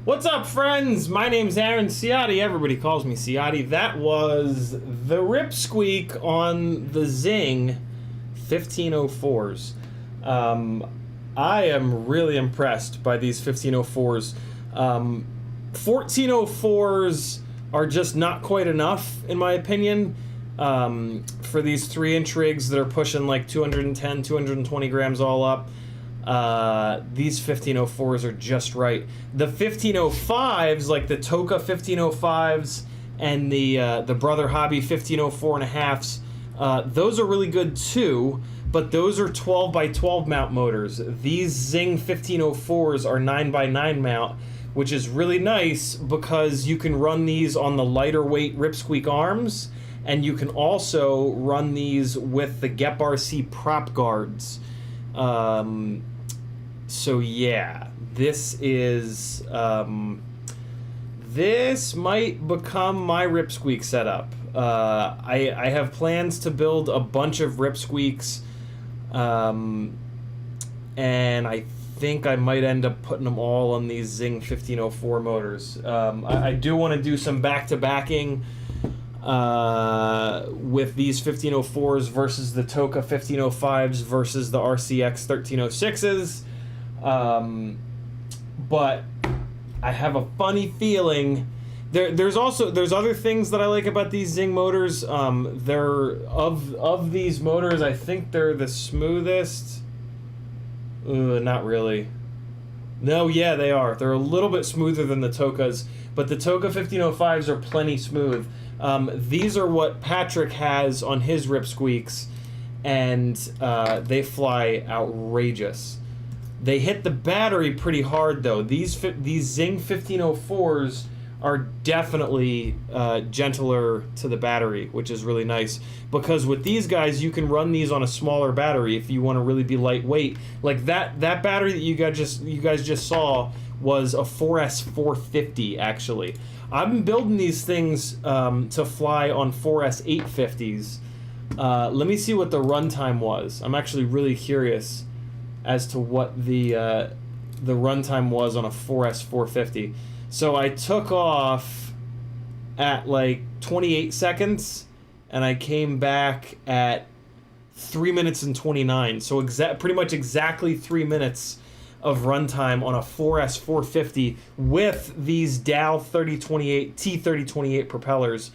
What's up, friends? My name's Aaron Ciotti. Everybody calls me Ciotti. That was the Rip Squeak on the Xing 1504s. I am really impressed by these 1504s. 1404s are just not quite enough, in my opinion, for these 3-inch rigs that are pushing like 210, 220 grams all up. These 1504s are just right. The 1505s, like the Toka 1505s and the Brother Hobby 1504.5s, those are really good too, but those are 12 by 12 mount motors. These Xing 1504s are 9 by 9 mount, which is really nice because you can run these on the lighter weight Rip Squeak arms, and you can also run these with the Gep RC prop guards. So yeah, this is this might become my Rip Squeak setup. I have plans to build a bunch of Rip Squeaks, and I think I might end up putting them all on these Xing 1504 motors. I do want to do some back-to-backing with these 1504s versus the Toka 1505s versus the RCX 1306s. But I have a funny feeling there's other things that I like about these Xing motors. They're of these motors, I think they're the smoothest. Not really. No, yeah, they are. They're a little bit smoother than the Tokas, but the Toka 1505s are plenty smooth. These are what Patrick has on his Rip Squeaks, and they fly outrageous. They hit the battery pretty hard, though. These Xing 1504s are definitely gentler to the battery, which is really nice. Because with these guys, you can run these on a smaller battery if you want to really be lightweight. Like that battery that you guys just saw was a 4S 450 actually. I've been building these things to fly on 4S 850s. Let me see what the runtime was. I'm actually really curious as to what the runtime was on a 4S 450. So I took off at like 28 seconds, and I came back at 3 minutes and 29. So pretty much exactly 3 minutes of runtime on a 4S 450 with these Dow T3028 propellers.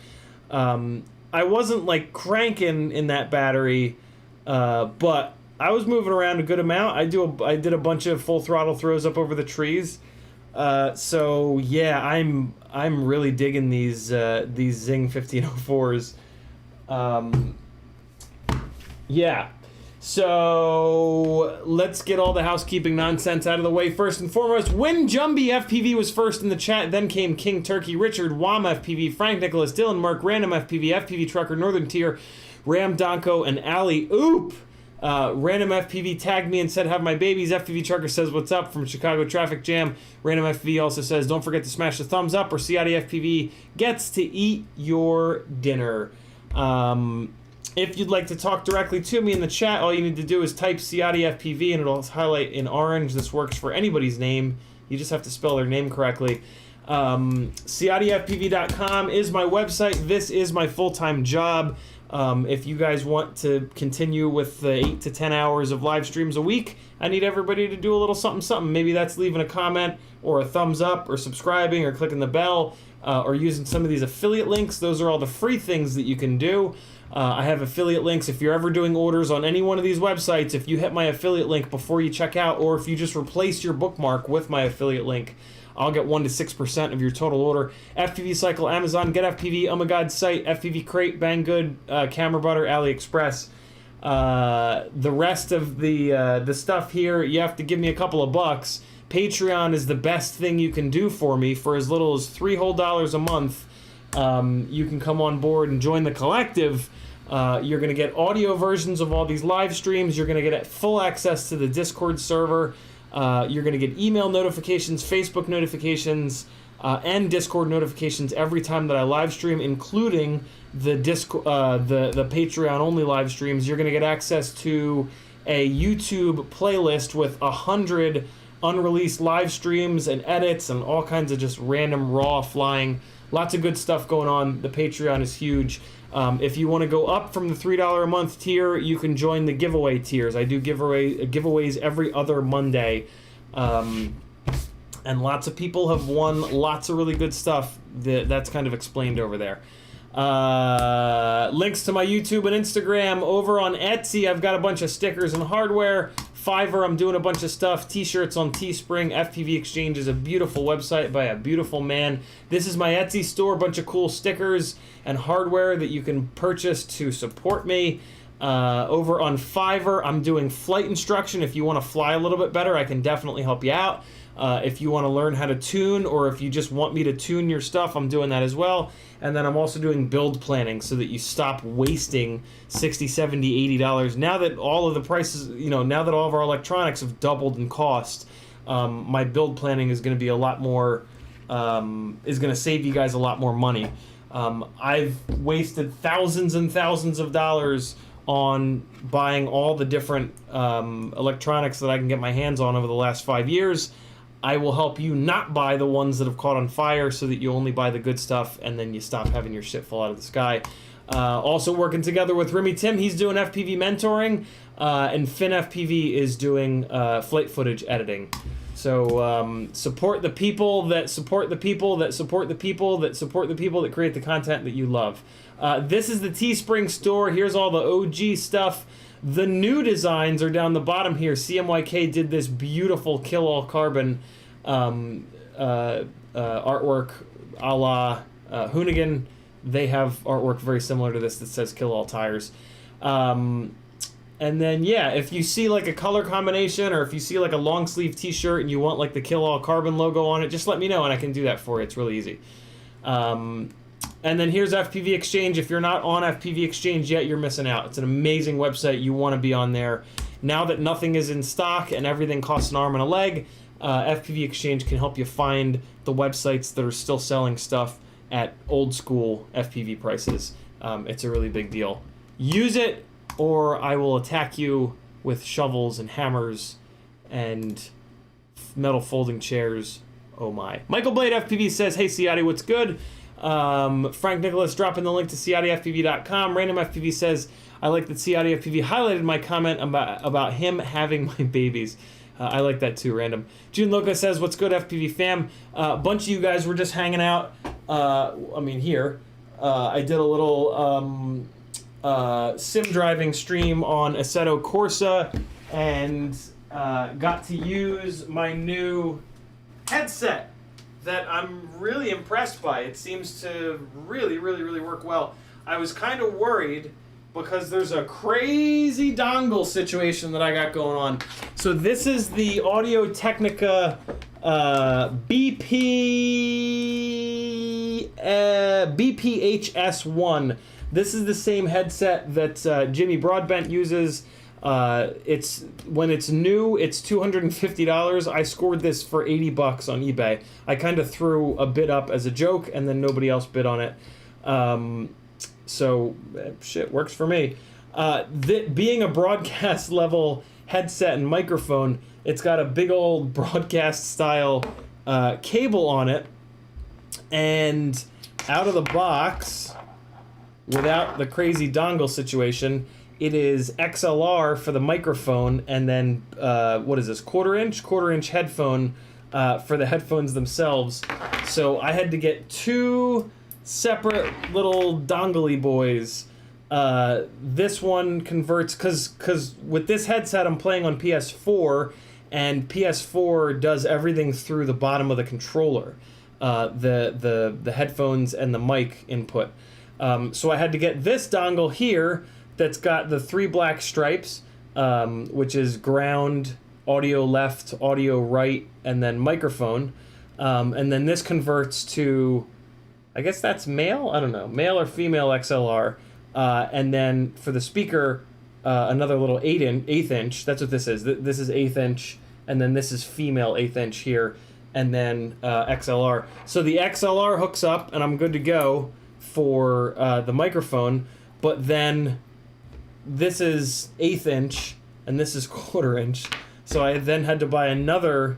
I wasn't like cranking in that battery, but I was moving around a good amount. I did a bunch of full throttle throws up over the trees. So yeah, I'm really digging these Xing 1504s. Yeah. So let's get all the housekeeping nonsense out of the way. First and foremost, Win Jumby FPV was first in the chat. Then came King Turkey, Richard, Wam FPV, Frank Nicholas, Dylan, Mark, Random FPV, FPV Trucker, Northern Tier, Ram Donko, and Ali Oop. Random FPV tagged me and said, have my babies. FPV Trucker says, what's up from Chicago Traffic Jam. Random FPV also says, don't forget to smash the thumbs up or CiottiFPV gets to eat your dinner. If you'd like to talk directly to me in the chat, all you need to do is type CiottiFPV and it'll highlight in orange. This works for anybody's name. You just have to spell their name correctly. CiottiFPV.com is my website. This is my full-time job. If you guys want to continue with the 8 to 10 hours of live streams a week, I need everybody to do a little something. Maybe that's leaving a comment or a thumbs up or subscribing or clicking the bell or using some of these affiliate links. Those are all the free things that you can do. I have affiliate links. If you're ever doing orders on any one of these websites, if you hit my affiliate link before you check out, or if you just replace your bookmark with my affiliate link, I'll get 1 to 6% of your total order. FPV Cycle, Amazon, Get FPV, Oh My God Site, FPV Crate, Banggood, Camera Butter, AliExpress. The rest of the stuff here, you have to give me a couple of bucks. Patreon is the best thing you can do for me. For as little as $3 whole a month, you can come on board and join the collective. You're going to get audio versions of all these live streams. You're going to get full access to the Discord server. You're going to get email notifications, Facebook notifications, and Discord notifications every time that I live stream, including the Patreon only live streams. You're going to get access to a YouTube playlist with 100 unreleased live streams and edits and all kinds of just random raw flying. Lots of good stuff going on. The Patreon is huge. If you want to go up from the $3 a month tier, you can join the giveaway tiers. I do giveaways every other Monday. And lots of people have won lots of really good stuff that's kind of explained over there. Links to my YouTube and Instagram. Over on Etsy, I've got a bunch of stickers and hardware. Fiverr, I'm doing a bunch of stuff. T-shirts on Teespring. FPV Exchange is a beautiful website by a beautiful man. This is my Etsy store. A bunch of cool stickers and hardware that you can purchase to support me. Over on Fiverr, I'm doing flight instruction. If you want to fly a little bit better, I can definitely help you out. If you want to learn how to tune, or if you just want me to tune your stuff, I'm doing that as well. And then I'm also doing build planning so that you stop wasting $60, $70, $80. Now that all of the prices, now that all of our electronics have doubled in cost, my build planning is going to be a lot more, is going to save you guys a lot more money. I've wasted thousands and thousands of dollars on buying all the different electronics that I can get my hands on over the last 5 years. I will help you not buy the ones that have caught on fire so that you only buy the good stuff and then you stop having your shit fall out of the sky. Also working together with Remy Tim, he's doing FPV mentoring, and FPV is doing flight footage editing. So support the people that support the people that support the people that support the people that create the content that you love. This is the Teespring store. Here's all the OG stuff. The new designs are down the bottom here. CMYK did this beautiful Kill All Carbon artwork a la Hoonigan. They have artwork very similar to this that says Kill All Tires. And then, yeah, if you see like a color combination or if you see like a long sleeve t-shirt and you want like the Kill All Carbon logo on it, just let me know and I can do that for you. It's really easy. And then here's FPV Exchange. If you're not on FPV Exchange yet, you're missing out. It's an amazing website. You want to be on there. Now that nothing is in stock and everything costs an arm and a leg, FPV Exchange can help you find the websites that are still selling stuff at old school FPV prices. It's a really big deal. Use it, or I will attack you with shovels and hammers and metal folding chairs. Oh my. Michael Blade FPV says, hey Ciotti, what's good? Frank Nicholas dropping the link to CiottiFPV.com. Random FPV says, I like that CiottiFPV highlighted my comment about him having my babies. I like that too, Random. June Loca says, what's good, FPV fam? A bunch of you guys were just hanging out. Here. I did a little sim driving stream on Assetto Corsa and got to use my new headset that I'm really impressed by. It seems to really work well. I was kind of worried because there's a crazy dongle situation that I got going on. So this is the Audio Technica BPHS1. This is the same headset that Jimmy Broadbent uses. When it's new, it's $250. I scored this for $80 on eBay. I kind of threw a bid up as a joke, and then nobody else bid on it. So shit works for me. Being a broadcast level headset and microphone, it's got a big old broadcast style cable on it, and out of the box, without the crazy dongle situation, it is XLR for the microphone, and then what is this, quarter inch headphone for the headphones themselves. So I had to get two separate little dongly boys. This one converts, cause with this headset I'm playing on PS4, and PS4 does everything through the bottom of the controller, the headphones and the mic input. So I had to get this dongle here that's got the 3 black stripes, which is ground, audio left, audio right, and then microphone. And then this converts to, I guess that's male? I don't know, male or female XLR. And then for the speaker, another little 8th inch. That's what this is. This is 1/8 inch, and then this is female 1/8 inch here, and then XLR. So the XLR hooks up, and I'm good to go for the microphone. But then this is 1/8 inch, and this is 1/4 inch. So I then had to buy another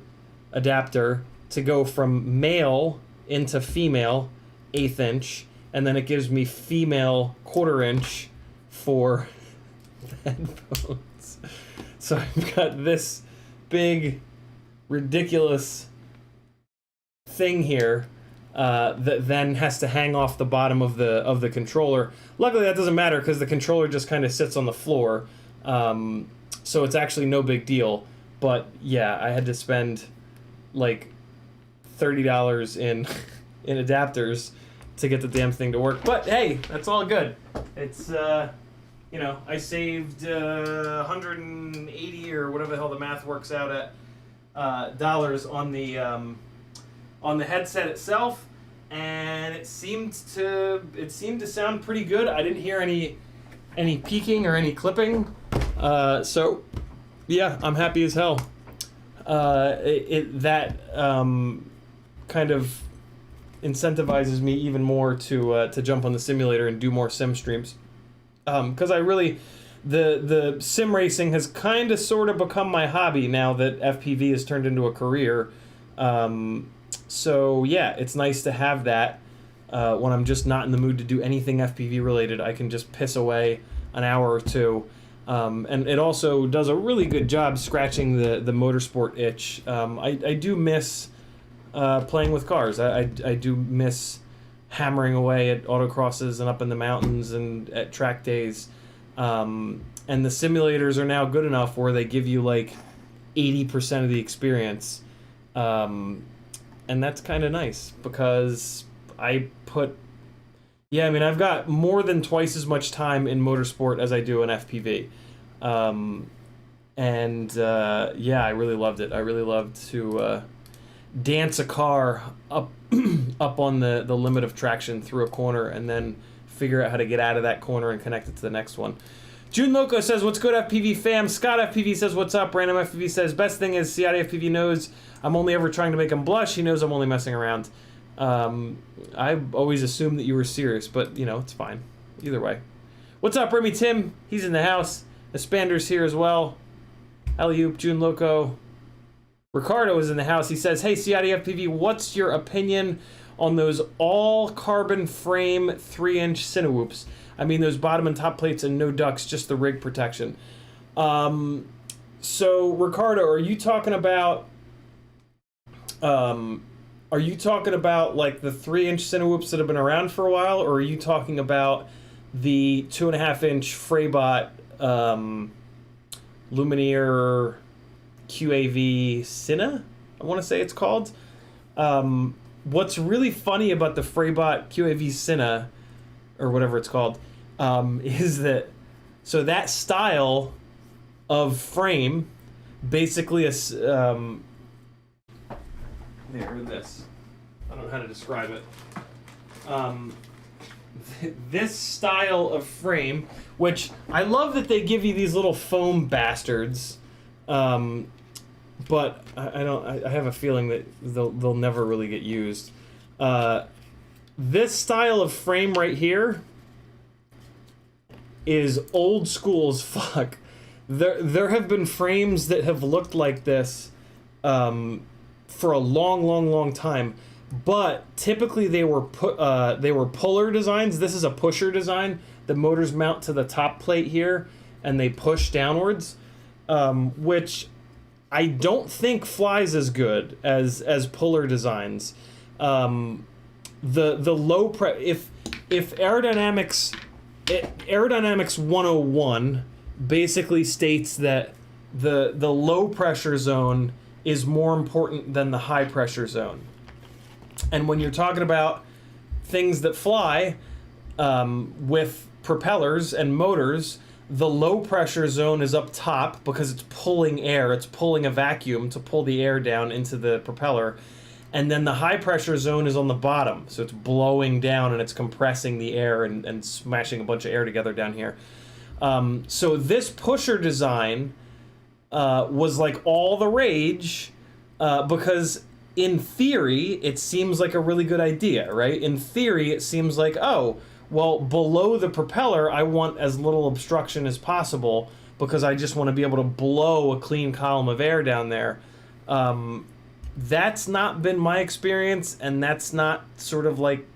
adapter to go from male into female 1/8 inch, and then it gives me female 1/4 inch for the headphones. So I've got this big, ridiculous thing here that then has to hang off the bottom of the controller. Luckily that doesn't matter because the controller just kind of sits on the floor, so it's actually no big deal. But yeah, I had to spend like $30 in adapters to get the damn thing to work. But hey, that's all good. It's you know, I saved 180 or whatever the hell the math works out at dollars on the headset itself, and it seemed to sound pretty good. I didn't hear any peaking or any clipping, so yeah, I'm happy as hell. That kind of incentivizes me even more to jump on the simulator and do more sim streams, because I really, the sim racing has kind of sort of become my hobby now that FPV has turned into a career. So yeah, it's nice to have that when I'm just not in the mood to do anything FPV related. I can just piss away an hour or two. And it also does a really good job scratching the motorsport itch. I do miss playing with cars. I do miss hammering away at autocrosses and up in the mountains and at track days. And the simulators are now good enough where they give you like 80% of the experience. And that's kind of nice because I've got more than twice as much time in motorsport as I do in FPV. I really loved it. I really loved to dance a car up on the limit of traction through a corner and then figure out how to get out of that corner and connect it to the next one. June Loco says, what's good, FPV fam? Scott FPV says, what's up? Random FPV says, best thing is CiottiFPV knows I'm only ever trying to make him blush. He knows I'm only messing around. I always assumed that you were serious, but, you know, it's fine. Either way. What's up, Remy Tim? He's in the house. Espander's here as well. Alley-oop, June Loco. Ricardo is in the house. He says, hey, CiottiFPV, what's your opinion on those all-carbon frame 3-inch Cinewhoops? I mean, those bottom and top plates and no ducts, just the rig protection. So, Ricardo, are you talking about... Are you talking about like the 3-inch Cinewhoops that have been around for a while, or are you talking about the 2.5-inch Fraybot Lumineer QAV Cine? I want to say it's called. What's really funny about the Fraybot QAV Cine, or whatever it's called, is that that style of frame basically is this. I don't know how to describe it. This style of frame, which I love that they give you these little foam bastards, but I have a feeling that they'll never really get used. This style of frame right here is old school as fuck. There have been frames that have looked like this for a long time, but typically they were puller designs. This is a pusher design. The motors mount to the top plate here and they push downwards, which I don't think flies as good as puller designs. The low if aerodynamics 101 basically states that the low pressure zone is more important than the high pressure zone. And when you're talking about things that fly with propellers and motors, the low pressure zone is up top because it's pulling air. It's pulling a vacuum to pull the air down into the propeller. And then the high pressure zone is on the bottom. So it's blowing down and it's compressing the air and smashing a bunch of air together down here. So this pusher design was like all the rage because in theory it seems like a really good idea, right? In theory it seems like, oh, well, below the propeller I want as little obstruction as possible because I just want to be able to blow a clean column of air down there. That's not been my experience, and that's not sort of like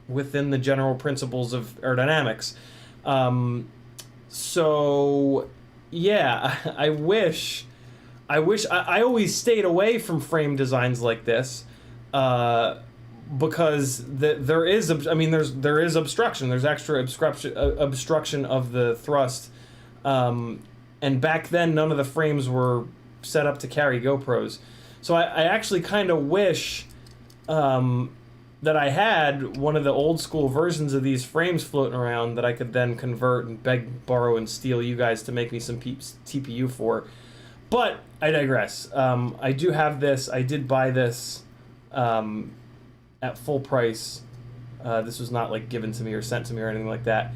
within the general principles of aerodynamics. So yeah, I always stayed away from frame designs like this because there is obstruction. There's extra obstruction of the thrust, and back then none of the frames were set up to carry GoPros. So I actually kind of wish that I had one of the old school versions of these frames floating around that I could then convert and beg, borrow, and steal you guys to make me some TPU for. But I digress. I do have this. I did buy this at full price. This was not like given to me or sent to me or anything like that.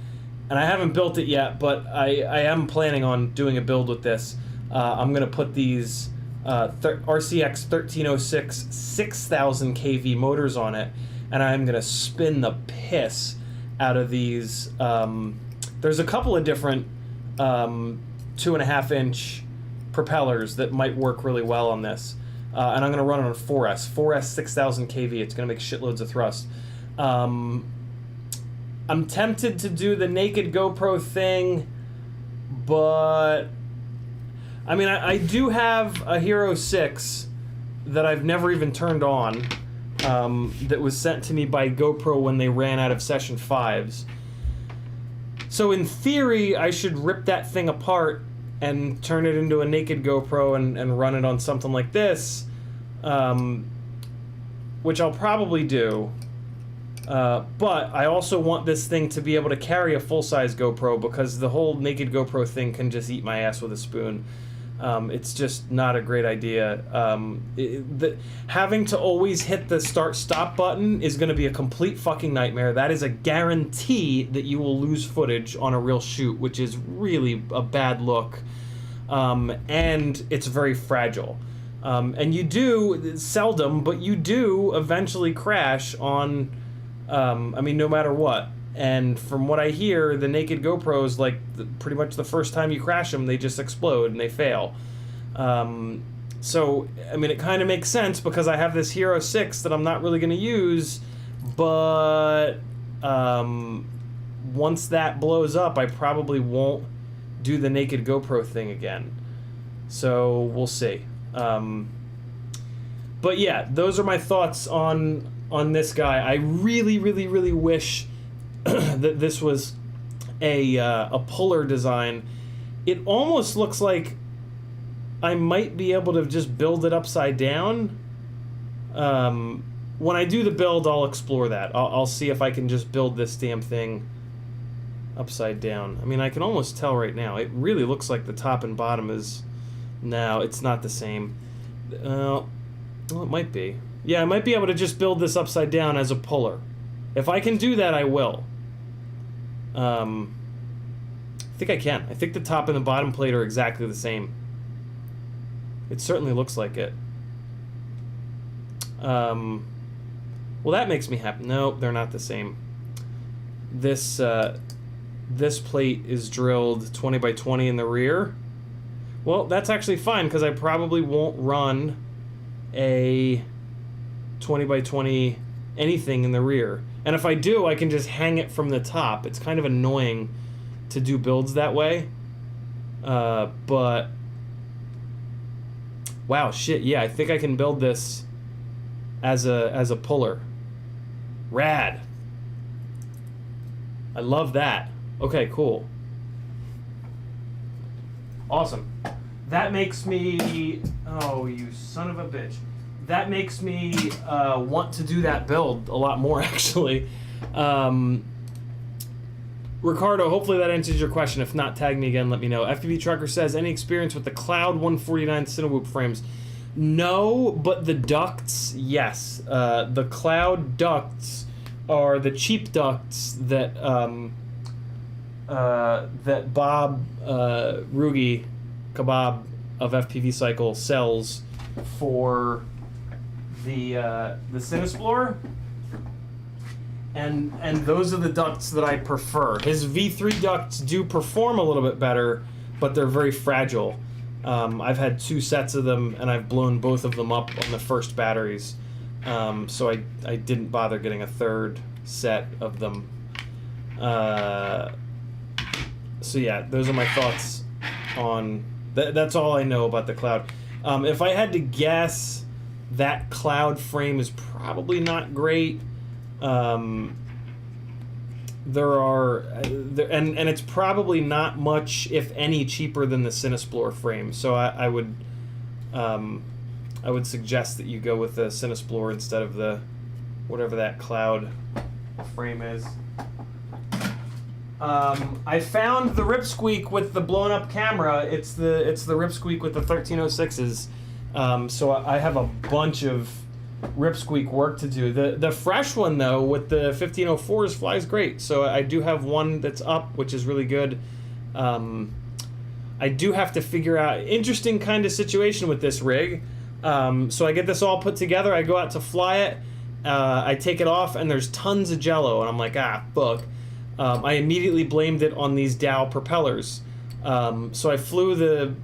And I haven't built it yet, but I am planning on doing a build with this. I'm going to put these RCX 1306 6000 kV motors on it, and I'm going to spin the piss out of these. There's a couple of different 2.5-inch propellers that might work really well on this, and I'm going to run it on a 4S 6000 kV. It's going to make shitloads of thrust. I'm tempted to do the naked GoPro thing, but I mean, I do have a Hero 6 that I've never even turned on, that was sent to me by GoPro when they ran out of Session 5s. So in theory, I should rip that thing apart and turn it into a naked GoPro and run it on something like this, which I'll probably do. But I also want this thing to be able to carry a full-size GoPro, because the whole naked GoPro thing can just eat my ass with a spoon. It's just not a great idea. Having to always hit the start-stop button is going to be a complete fucking nightmare. That is a guarantee that you will lose footage on a real shoot, which is really a bad look. And it's very fragile. And you do, seldom, but you do eventually crash on... I mean, no matter what. And from what I hear, the naked GoPros, like, pretty much the first time you crash them, they just explode and they fail. So, I mean, it kind of makes sense because I have this Hero 6 that I'm not really going to use, but once that blows up, I probably won't do the naked GoPro thing again. So, we'll see. But yeah, those are my thoughts on this guy. I really, really, really wish that this was a puller design. It almost looks like I might be able to just build it upside down. When I do the build, I'll explore that. I'll see if I can just build this damn thing upside down. I mean, I can almost tell right now. It really looks like the top and bottom is... No, it's not the same. Well, it might be. Yeah, I might be able to just build this upside down as a puller. If I can do that, I will. I think I can. I think the top and the bottom plate are exactly the same. It certainly looks like it. Well, that makes me happy. No, they're not the same. This plate is drilled 20 by 20 in the rear. Well, that's actually fine, because I probably won't run a 20 by 20 anything in the rear. And if I do, I can just hang it from the top. It's kind of annoying to do builds that way. But wow, shit, yeah, I think I can build this as a puller. Rad. I love that. Okay, cool. Awesome. That makes me... Oh, you son of a bitch. That makes me want to do that build a lot more, actually. Ricardo, hopefully that answers your question. If not, tag me again, let me know. FPV Trucker says, any experience with the Cloud 149 Cinewhoop frames? No, but the ducts, yes. The Cloud ducts are the cheap ducts that that Bob Rugi, Kebab of FPV Cycle, sells for the Cinesplorer, and those are the ducts that I prefer. His V3 ducts do perform a little bit better, but they're very fragile. I've had 2 sets of them, and I've blown both of them up on the first batteries, so I didn't bother getting a third set of them. So yeah, those are my thoughts on... That's all I know about the Cloud. If I had to guess, that Cloud frame is probably not great. And it's probably not much, if any, cheaper than the Cinesplorer frame. So I would suggest that you go with the Cinesplorer instead of the whatever that Cloud frame is. I found the Rip Squeak with the blown up camera. It's the Rip Squeak with the 1306s. So I have a bunch of Rip Squeak work to do. The fresh one though with the 1504s flies great. So I do have one that's up, which is really good. I do have to figure out interesting kind of situation with this rig. So I get this all put together. I go out to fly it. I take it off and there's tons of jello and I'm like, ah, fuck. I immediately blamed it on these Dow propellers. So I flew the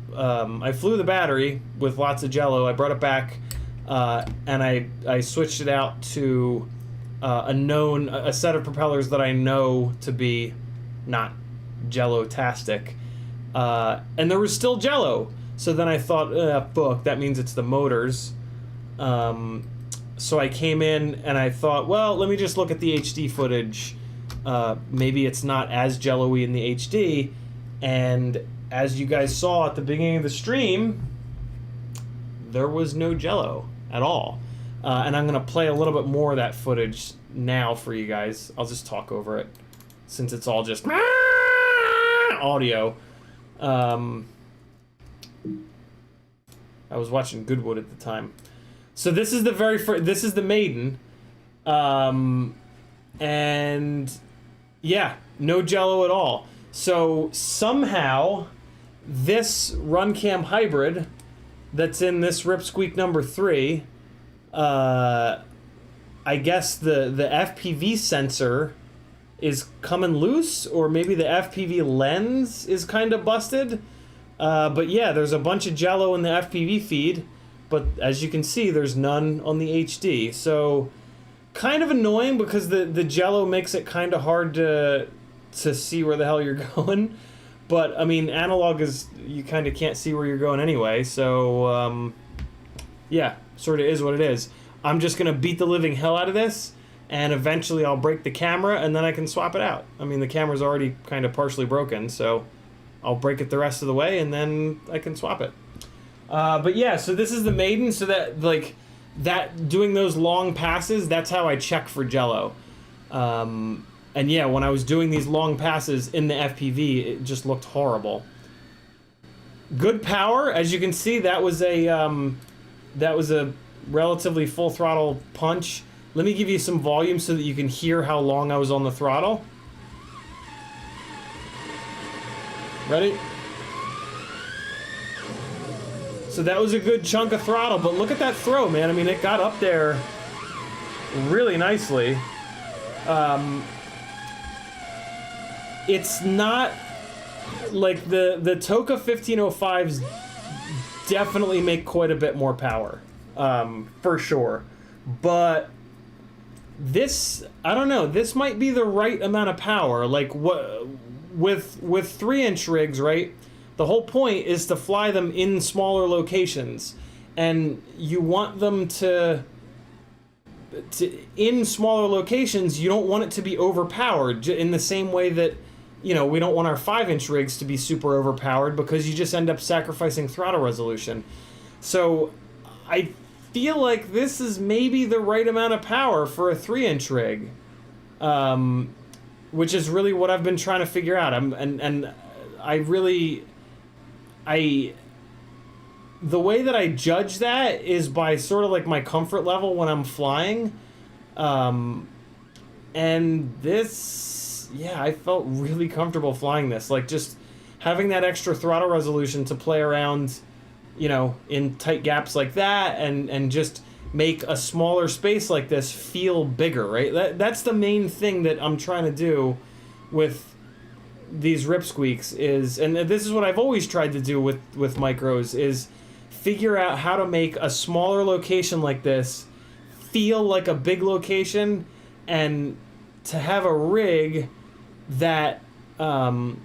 battery with lots of jello. I brought it back, and I switched it out to a set of propellers that I know to be not jello-tastic. And there was still jello. So then I thought, fuck, that means it's the motors. So I came in and I thought, well, let me just look at the HD footage. Maybe it's not as jello-y in the HD. And as you guys saw at the beginning of the stream, there was no jello at all. And I'm going to play a little bit more of that footage now for you guys. I'll just talk over it since it's all just audio. I was watching Goodwood at the time. So this is the very first, this is the maiden. And yeah, no jello at all. So somehow this RunCam hybrid that's in this Squeak number 3, I guess the FPV sensor is coming loose, or maybe the FPV lens is kind of busted. But yeah, there's a bunch of jello in the FPV feed, but as you can see, there's none on the HD. So kind of annoying because the jello makes it kind of hard to see where the hell you're going. But I mean, analog is, you kind of can't see where you're going anyway. So yeah, sort of is what it is. I'm just gonna beat the living hell out of this, and eventually I'll break the camera, and then I can swap it out. I mean, the camera's already kind of partially broken, so I'll break it the rest of the way, and then I can swap it. But yeah, so this is the maiden, so that, like, that, doing those long passes, that's how I check for jello. And yeah, when I was doing these long passes in the FPV, it just looked horrible. Good power, as you can see, that was a relatively full throttle punch. Let me give you some volume so that you can hear how long I was on the throttle. Ready? So that was a good chunk of throttle, but look at that throw, man. I mean, it got up there really nicely. It's not like the Toka 1505s definitely make quite a bit more power, for sure. But this, I don't know, this might be the right amount of power. Like, what with 3-inch rigs, right? The whole point is to fly them in smaller locations, and you want them to in smaller locations, you don't want it to be overpowered in the same way that, you know, we don't want our 5-inch rigs to be super overpowered, because you just end up sacrificing throttle resolution. So I feel like this is maybe the right amount of power for a 3-inch rig, which is really what I've been trying to figure out. The way that I judge that is by sort of like my comfort level when I'm flying. And this, yeah, I felt really comfortable flying this. Like, just having that extra throttle resolution to play around, you know, in tight gaps like that, and just make a smaller space like this feel bigger, right? That's the main thing that I'm trying to do with these Squeaks is, and this is what I've always tried to do with micros, is figure out how to make a smaller location like this feel like a big location, and to have a rig that will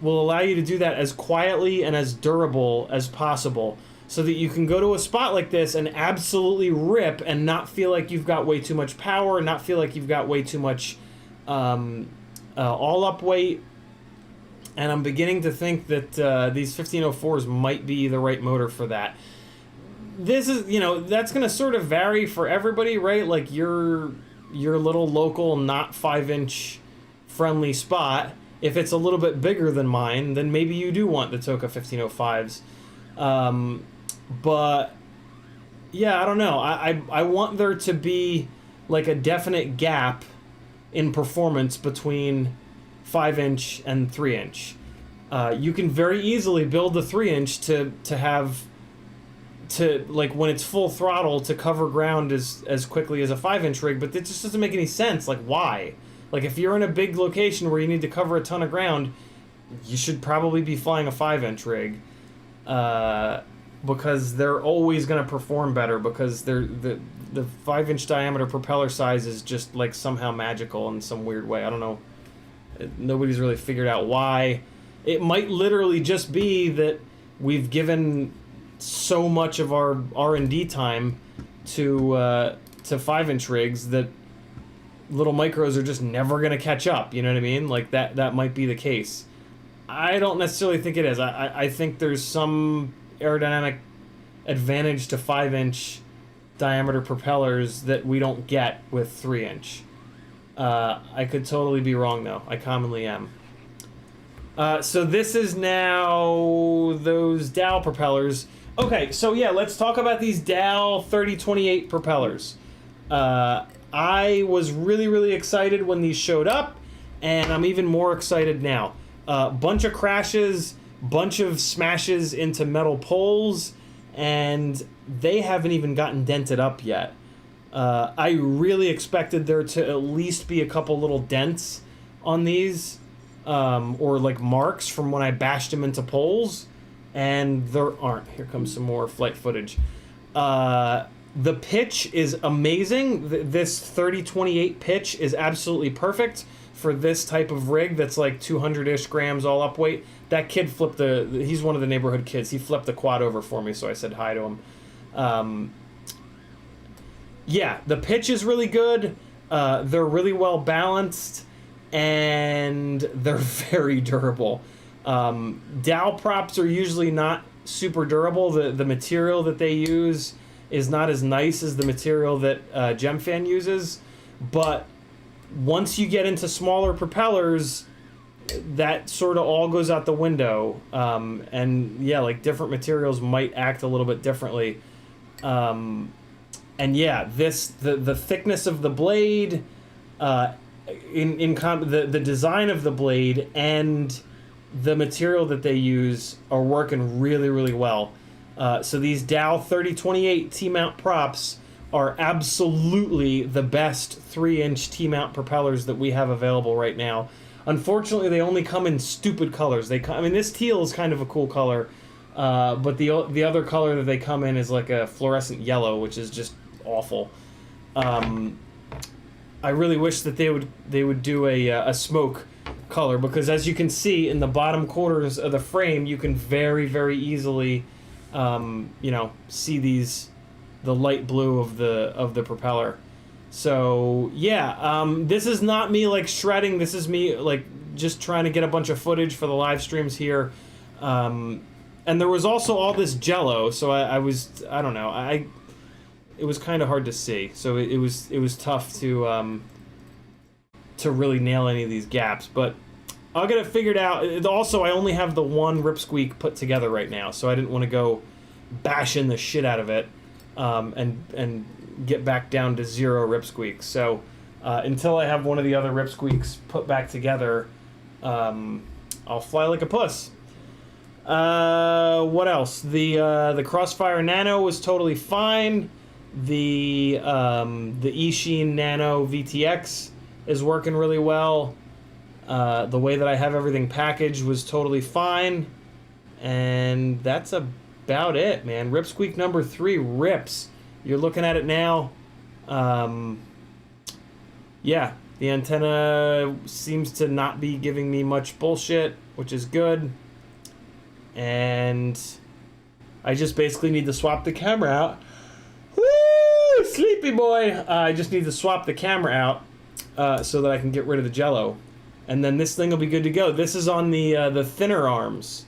allow you to do that as quietly and as durable as possible, so that you can go to a spot like this and absolutely rip and not feel like you've got way too much power, not feel like you've got way too much all-up weight. And I'm beginning to think that these 1504s might be the right motor for that. This is, you know, that's going to sort of vary for everybody, right? Like your little local, not 5-inch friendly spot. If it's a little bit bigger than mine, then maybe you do want the Toka 1505s. But yeah, I don't know. I want there to be like a definite gap in performance between 5-inch and 3-inch. You can very easily build the 3-inch to have, to, like, when it's full throttle, to cover ground as quickly as a 5-inch rig, but it just doesn't make any sense. Like, why? Like, if you're in a big location where you need to cover a ton of ground, you should probably be flying a 5-inch rig. because they're always going to perform better because the 5-inch diameter propeller size is just like somehow magical in some weird way. I don't know. Nobody's really figured out why. It might literally just be that we've given so much of our R&D time to 5-inch rigs that little micros are just never going to catch up. You know what I mean? Like that might be the case. I don't necessarily think it is. I think there's some aerodynamic advantage to 5-inch diameter propellers that we don't get with 3-inch. I could totally be wrong though. I commonly am. So this is now those Dow propellers. Okay, so yeah, let's talk about these Dow 3028 propellers. I was really, really excited when these showed up, and I'm even more excited now. Bunch of crashes, bunch of smashes into metal poles, and they haven't even gotten dented up yet. I really expected there to at least be a couple little dents on these, or like marks from when I bashed them into poles, and there aren't. Here comes some more flight footage. The pitch is amazing. This 3028 pitch is absolutely perfect for this type of rig that's like 200-ish grams all up weight. That kid flipped he's one of the neighborhood kids. He flipped the quad over for me, so I said hi to him. Yeah, the pitch is really good. They're really well balanced, and they're very durable. Dow props are usually not super durable. The material that they use is not as nice as the material that Gemfan uses, but once you get into smaller propellers, that sort of all goes out the window. And yeah, like different materials might act a little bit differently. And yeah, the thickness of the blade, the design of the blade and the material that they use are working really, really well. So these Dow 3028 T-mount props are absolutely the best 3-inch T-mount propellers that we have available right now. Unfortunately, they only come in stupid colors. I mean, this teal is kind of a cool color, but the other color that they come in is like a fluorescent yellow, which is just awful. I really wish that they would do a smoke color, because as you can see in the bottom quarters of the frame, you can very, very easily see the light blue of the propeller. So yeah, this is not me like shredding. This is me like just trying to get a bunch of footage for the live streams here. And there was also all this jello, so I don't know, it was kind of hard to see. So it was tough to really nail any of these gaps, but I'll get it figured out. Also, I only have the one Rip Squeak put together right now, so I didn't want to go bashing the shit out of it and get back down to 0 Rip Squeaks. So until I have one of the other Rip Squeaks put back together, I'll fly like a puss. What else? The Crossfire Nano was totally fine. The eSheen Nano VTX is working really well. The way that I have everything packaged was totally fine. And that's about it, man. Rip Squeak number 3 rips. You're looking at it now. Yeah, the antenna seems to not be giving me much bullshit, which is good. And I just basically need to swap the camera out. Woo! Sleepy boy! I just need to swap the camera out so that I can get rid of the jello. And then this thing will be good to go. This is on the thinner arms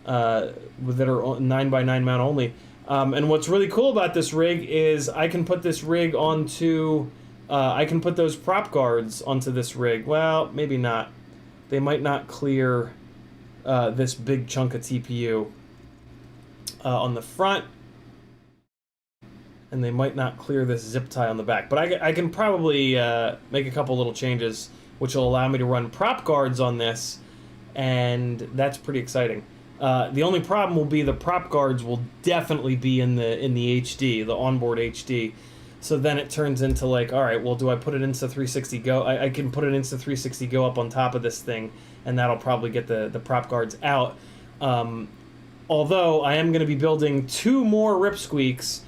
that are 9x9 mount only. And what's really cool about this rig is I can put this rig onto... I can put those prop guards onto this rig. Well, maybe not. They might not clear this big chunk of TPU on the front. And they might not clear this zip tie on the back. But I can probably make a couple little changes which will allow me to run prop guards on this, and that's pretty exciting. The only problem will be the prop guards will definitely be in the HD, the onboard HD. So then it turns into like, all right, well, do I put it into 360 Go? I can put it into 360 Go up on top of this thing, and that'll probably get the prop guards out. Although I am going to be building 2 more Rip Squeaks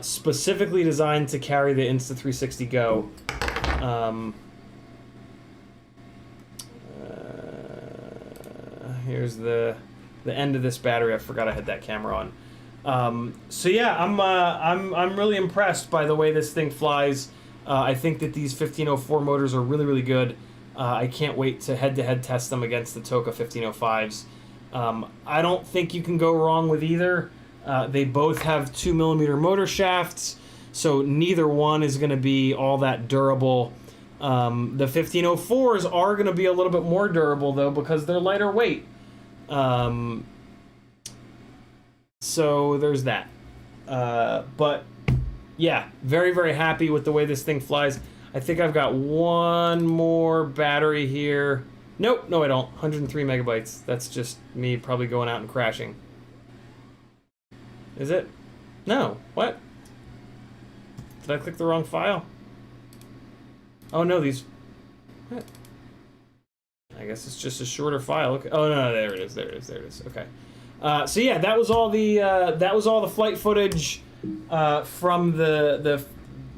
specifically designed to carry the Insta360 Go. Here's the end of this battery. I forgot I had that camera on. So yeah, I'm really impressed by the way this thing flies. I think that these 1504 motors are really, really good. I can't wait to head-to-head test them against the Toka 1505s. I don't think you can go wrong with either. They both have 2mm motor shafts, so neither one is going to be all that durable. The 1504s are going to be a little bit more durable, though, because they're lighter weight. So there's that. But yeah, very, very happy with the way this thing flies. I think I've got one more battery here. Nope, no I don't. 103 megabytes. That's just me probably going out and crashing. Is it? No. What? Did I click the wrong file? Oh no, these... What? I guess it's just a shorter file. Okay. Oh no, there it is. There it is. There it is. Okay. So yeah, that was all the flight footage from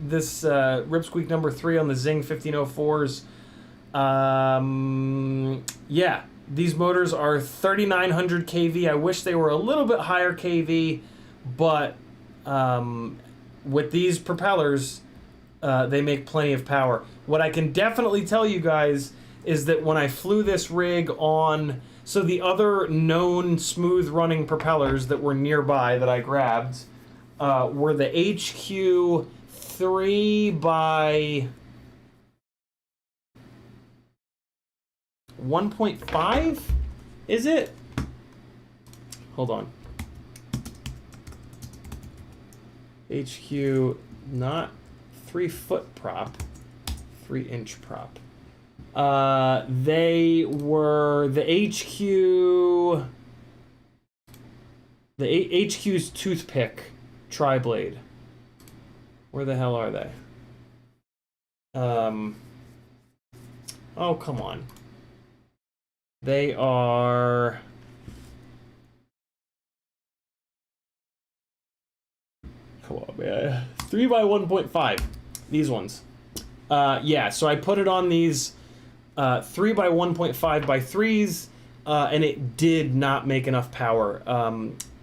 this Rip Squeak number 3 on the Xing 1504s. Yeah, these motors are 3900 kV. I wish they were a little bit higher kV, but with these propellers, they make plenty of power. What I can definitely tell you guys is that when I flew this rig on, so the other known smooth running propellers that were nearby that I grabbed were the HQ 3 by 1.5? Is it? Hold on. HQ, not 3-foot prop, 3-inch prop. They were the HQ, HQ's toothpick tri-blade. Where the hell are they? Oh, come on. They are... Come on, man. 3 by 1.5. These ones. Yeah, so I put it on these 3 by 1.5 by 3s, and it did not make enough power.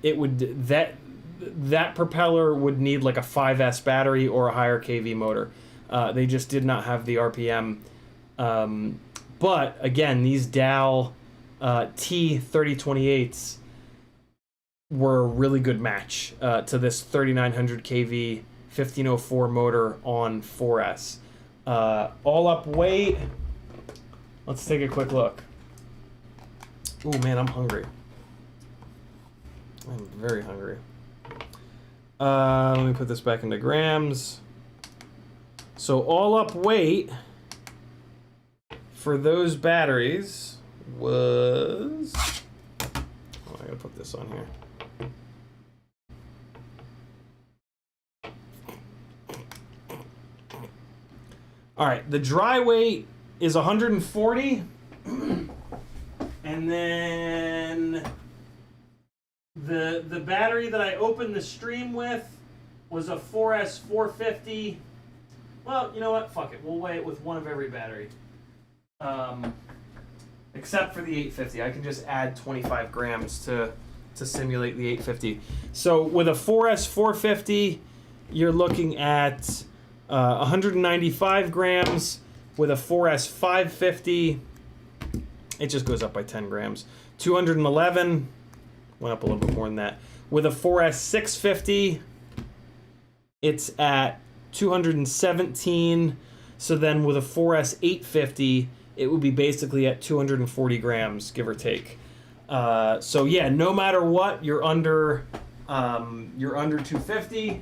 It would... That propeller would need like a 5S battery or a higher kV motor. They just did not have the RPM. But again, these Dow T3028s were a really good match to this 3900 kV 1504 motor on 4S. All up weight. Let's take a quick look. Ooh, man, I'm hungry. I'm very hungry. Let me put this back into grams. So all up weight for those batteries was... Oh, I gotta put this on here. All right, the dry weight is 140. And then the battery that I opened the stream with was a 4S 450. Well, you know what? Fuck it. We'll weigh it with one of every battery. Except for the 850. I can just add 25 grams to simulate the 850. So with a 4S 450, you're looking at 195 grams. With a 4S 550, it just goes up by 10 grams. 211, went up a little bit more than that. With a 4S 650, it's at 217. So then with a 4S 850, it would be basically at 240 grams, give or take. So yeah, no matter what, you're under 250.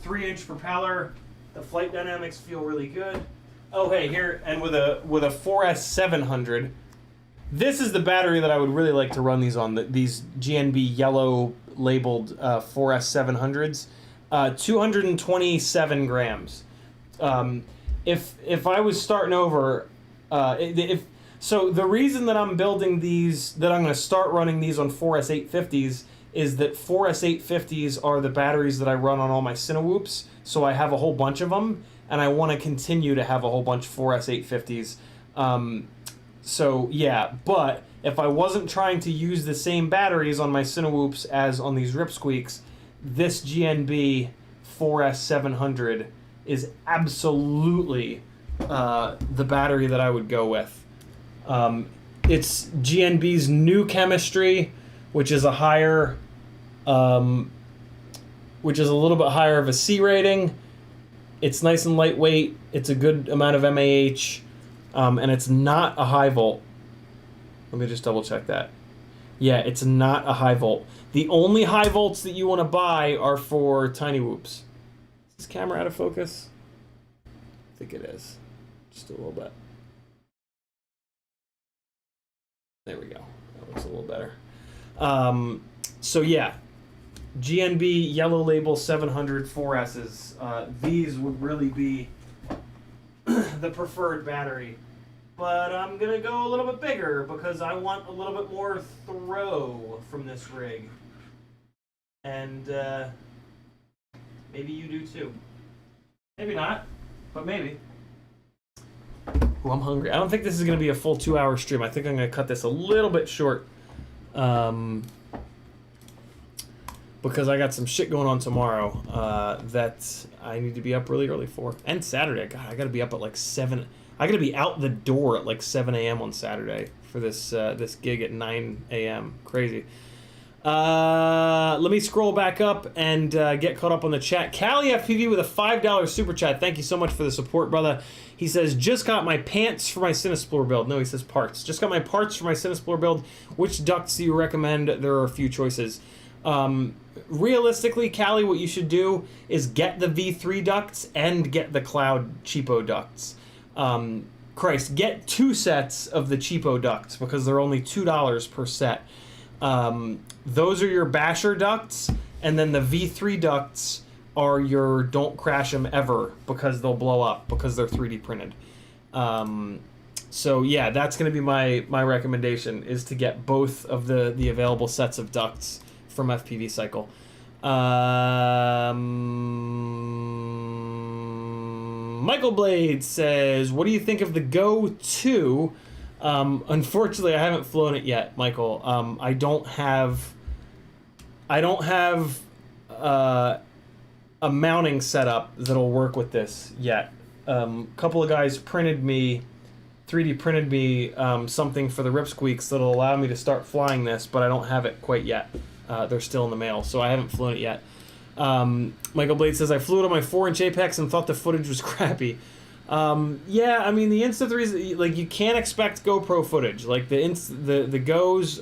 3-inch propeller. The flight dynamics feel really good. Oh hey, here, and with a 4S 700. This is the battery that I would really like to run these on. These GNB yellow labeled 4S 700s. 227 grams. If I was starting over, if So the reason that I'm building these, that I'm going to start running these on 4S850s, is that 4S850s are the batteries that I run on all my Cinewhoops, so I have a whole bunch of them, and I want to continue to have a whole bunch of 4S850s. So yeah, but if I wasn't trying to use the same batteries on my Cinewhoops as on these Rip Squeaks, this GNB 4S700 is absolutely the battery that I would go with. It's GNB's new chemistry, which is a higher, which is a little bit higher of a C rating. It's nice and lightweight. It's a good amount of MAH, and it's not a high volt. Let me just double check that. Yeah, it's not a high volt. The only high volts that you want to buy are for tiny whoops. Is this camera out of focus? I think it is. Just a little bit. There we go. That looks a little better. So yeah, GNB Yellow Label 700 4Ss. These would really be the preferred battery. But I'm going to go a little bit bigger because I want a little bit more throw from this rig. And maybe you do too. Maybe not, but maybe. Ooh, I'm hungry. I don't think this is going to be a full 2-hour stream. I think I'm going to cut this a little bit short. Because I got some shit going on tomorrow that I need to be up really early for. And Saturday. God, I got to be up at like 7. I got to be out the door at like 7 a.m. on Saturday for this this gig at 9 a.m. Crazy. Let me scroll back up and get caught up on the chat. CiottiFPV with a $5 super chat. Thank you so much for the support, brother. He says, just got my pants for my Cinesplorer build. No, he says parts. Just got my parts for my Cinesplorer build. Which ducts do you recommend? There are a few choices. Realistically, Callie, what you should do is get the V3 ducts and get the Cloud cheapo ducts. Get 2 sets of the cheapo ducts because they're only $2 per set. Those are your basher ducts, and then the V3 ducts are your don't crash them ever because they'll blow up because they're 3D printed. So yeah, that's going to be my recommendation, is to get both of the available sets of ducts from FPV Cycle. Michael Blade says, what do you think of the Go 2? Unfortunately, I haven't flown it yet, Michael. I don't have a mounting setup that'll work with this yet. Couple of guys 3D printed me something for the Rip Squeaks that'll allow me to start flying this, but I don't have it quite yet. They're still in the mail, so I haven't flown it yet. Michael Blade says, I flew it on my 4-inch Apex and thought the footage was crappy. Yeah, I mean, the Insta3s, like, you can't expect GoPro footage. Like, the Go's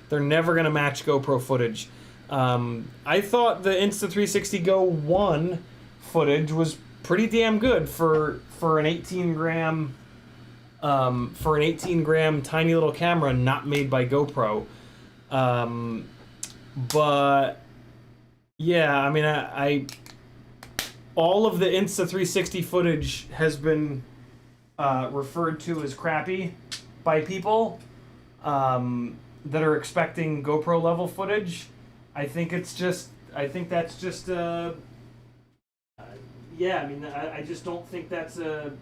they're never gonna match GoPro footage. I thought the Insta360 Go 1 footage was pretty damn good for an 18 gram tiny little camera not made by GoPro. But yeah, I mean, I all of the Insta360 footage has been referred to as crappy by people that are expecting GoPro level footage. I think that's just yeah, I mean, I just don't think that's a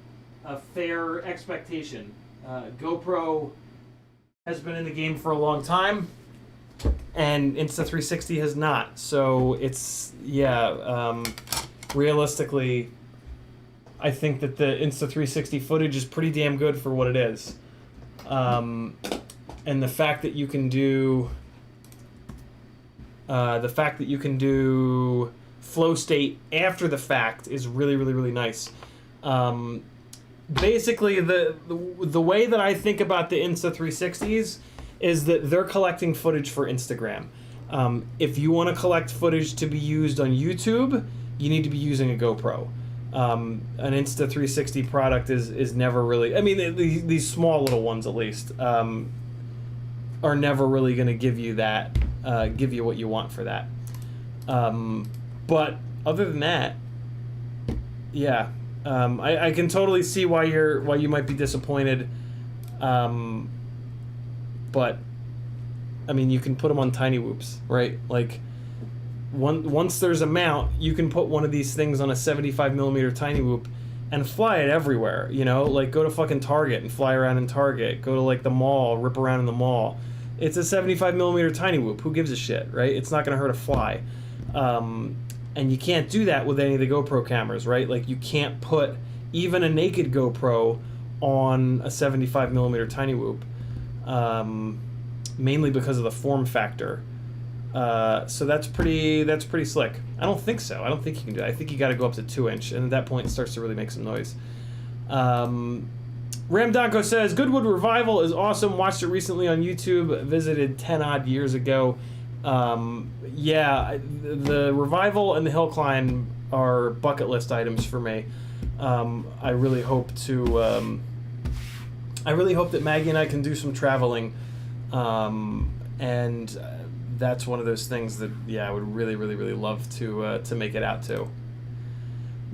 fair expectation. GoPro has been in the game for a long time, and Insta360 has not. So it's, yeah, realistically, I think that the Insta360 footage is pretty damn good for what it is. And the fact that you can do flow state after the fact is really, really, really nice. Basically, the way that I think about the Insta360s is that they're collecting footage for Instagram. If you want to collect footage to be used on YouTube, you need to be using a GoPro. An Insta360 product is never really, I mean, these small little ones at least, are never really going to give you that, give you what you want for that. But other than that, yeah, I can totally see why you might be disappointed But I mean, you can put them on tiny whoops, right? Like, once there's a mount, you can put one of these things on a 75mm tiny whoop and fly it everywhere, you know? Like, go to fucking Target and fly around in Target. Go to, like, the mall, rip around in the mall. It's a 75mm tiny whoop. Who gives a shit, right? It's not going to hurt a fly. And you can't do that with any of the GoPro cameras, right? Like, you can't put even a naked GoPro on a 75mm tiny whoop, mainly because of the form factor. So that's pretty slick. I don't think so. I don't think you can do that. I think you got to go up to 2-inch, and at that point it starts to really make some noise. Ramdonko says, Goodwood Revival is awesome. Watched it recently on YouTube. Visited 10 odd years ago. Yeah, the Revival and the Hill Climb are bucket list items for me. I really hope that Maggie and I can do some traveling, and that's one of those things that, yeah, I would really, really, really love to make it out to.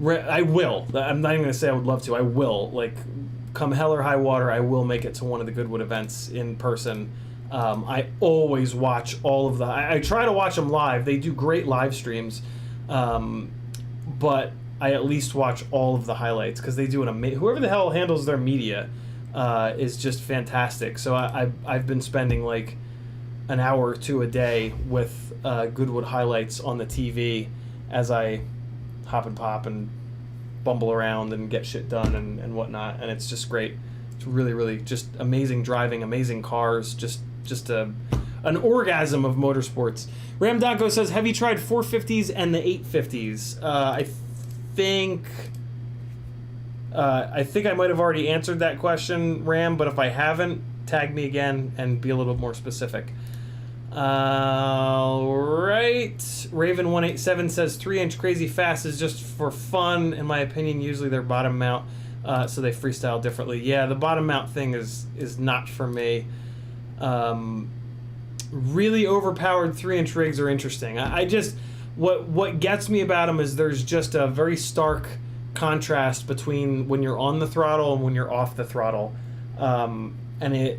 I will. I'm not even going to say I would love to. I will. Like, come hell or high water, I will make it to one of the Goodwood events in person. I always watch all of the... I try to watch them live. They do great live streams, but I at least watch all of the highlights because they do an amazing... Whoever the hell handles their media is just fantastic. So I've been spending like an hour or two a day with Goodwood highlights on the TV as I hop and pop and bumble around and get shit done and whatnot, and it's just great. It's really, really just amazing driving, amazing cars, just an orgasm of motorsports. Ramdonko says, have you tried 450s and the 850s? I think I might have already answered that question, Ram, but if I haven't, tag me again and be a little bit more specific. Alright. Raven187 says 3-inch crazy fast is just for fun. In my opinion, usually they're bottom mount, so they freestyle differently. Yeah, the bottom mount thing is not for me. Really overpowered 3-inch rigs are interesting. I just... What gets me about them is there's just a very stark contrast between when you're on the throttle and when you're off the throttle. And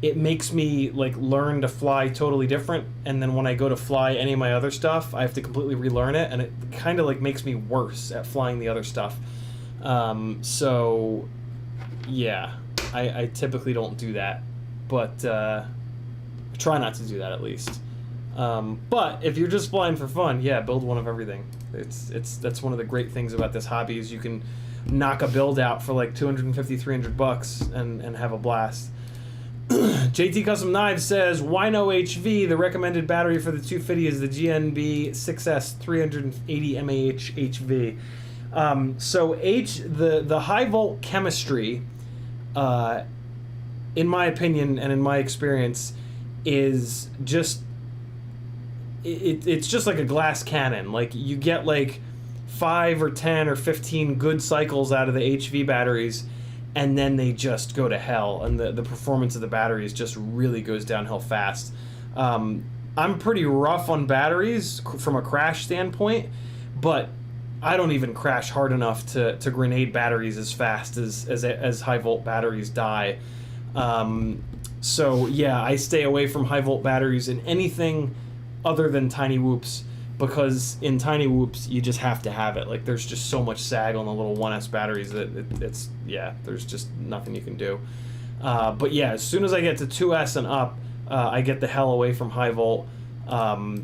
it makes me like learn to fly totally different, and then when I go to fly any of my other stuff, I have to completely relearn it, and it kind of like makes me worse at flying the other stuff. So yeah, I typically don't do that, but I try not to do that at least. But if you're just flying for fun, yeah, build one of everything. That's one of the great things about this hobby is you can knock a build out for like $250-300 and have a blast. JT Custom Knives says, why no HV? The recommended battery for the 250 is the GNB 6S 380 mAh HV. So the high volt chemistry, in my opinion and in my experience, is just it's just like a glass cannon. Like, you get like 5 or 10 or 15 good cycles out of the HV batteries, and then they just go to hell, and the performance of the batteries just really goes downhill fast. I'm pretty rough on batteries from a crash standpoint, but I don't even crash hard enough to grenade batteries as fast as high volt batteries die. So yeah, I stay away from high volt batteries in anything other than tiny whoops, because in tiny whoops you just have to have it. Like, there's just so much sag on the little 1S batteries that it's yeah, there's just nothing you can do. But yeah, as soon as I get to 2S and up, I get the hell away from high volt,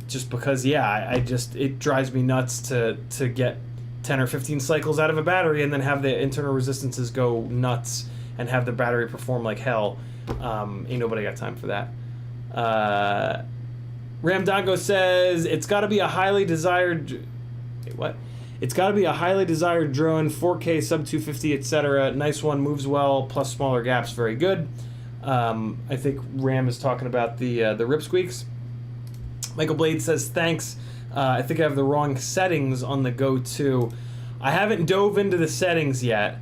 just because yeah, it drives me nuts to get 10 or 15 cycles out of a battery and then have the internal resistances go nuts and have the battery perform like hell. Ain't nobody got time for that. Ramdongo says, it's got to be a highly desired... Wait, what? It's got to be a highly desired drone, 4K, sub 250, etc. Nice one, moves well, plus smaller gaps, very good. I think Ram is talking about the Rip Squeaks. Michael Blade says, thanks. I think I have the wrong settings on the Go 2. I haven't dove into the settings yet,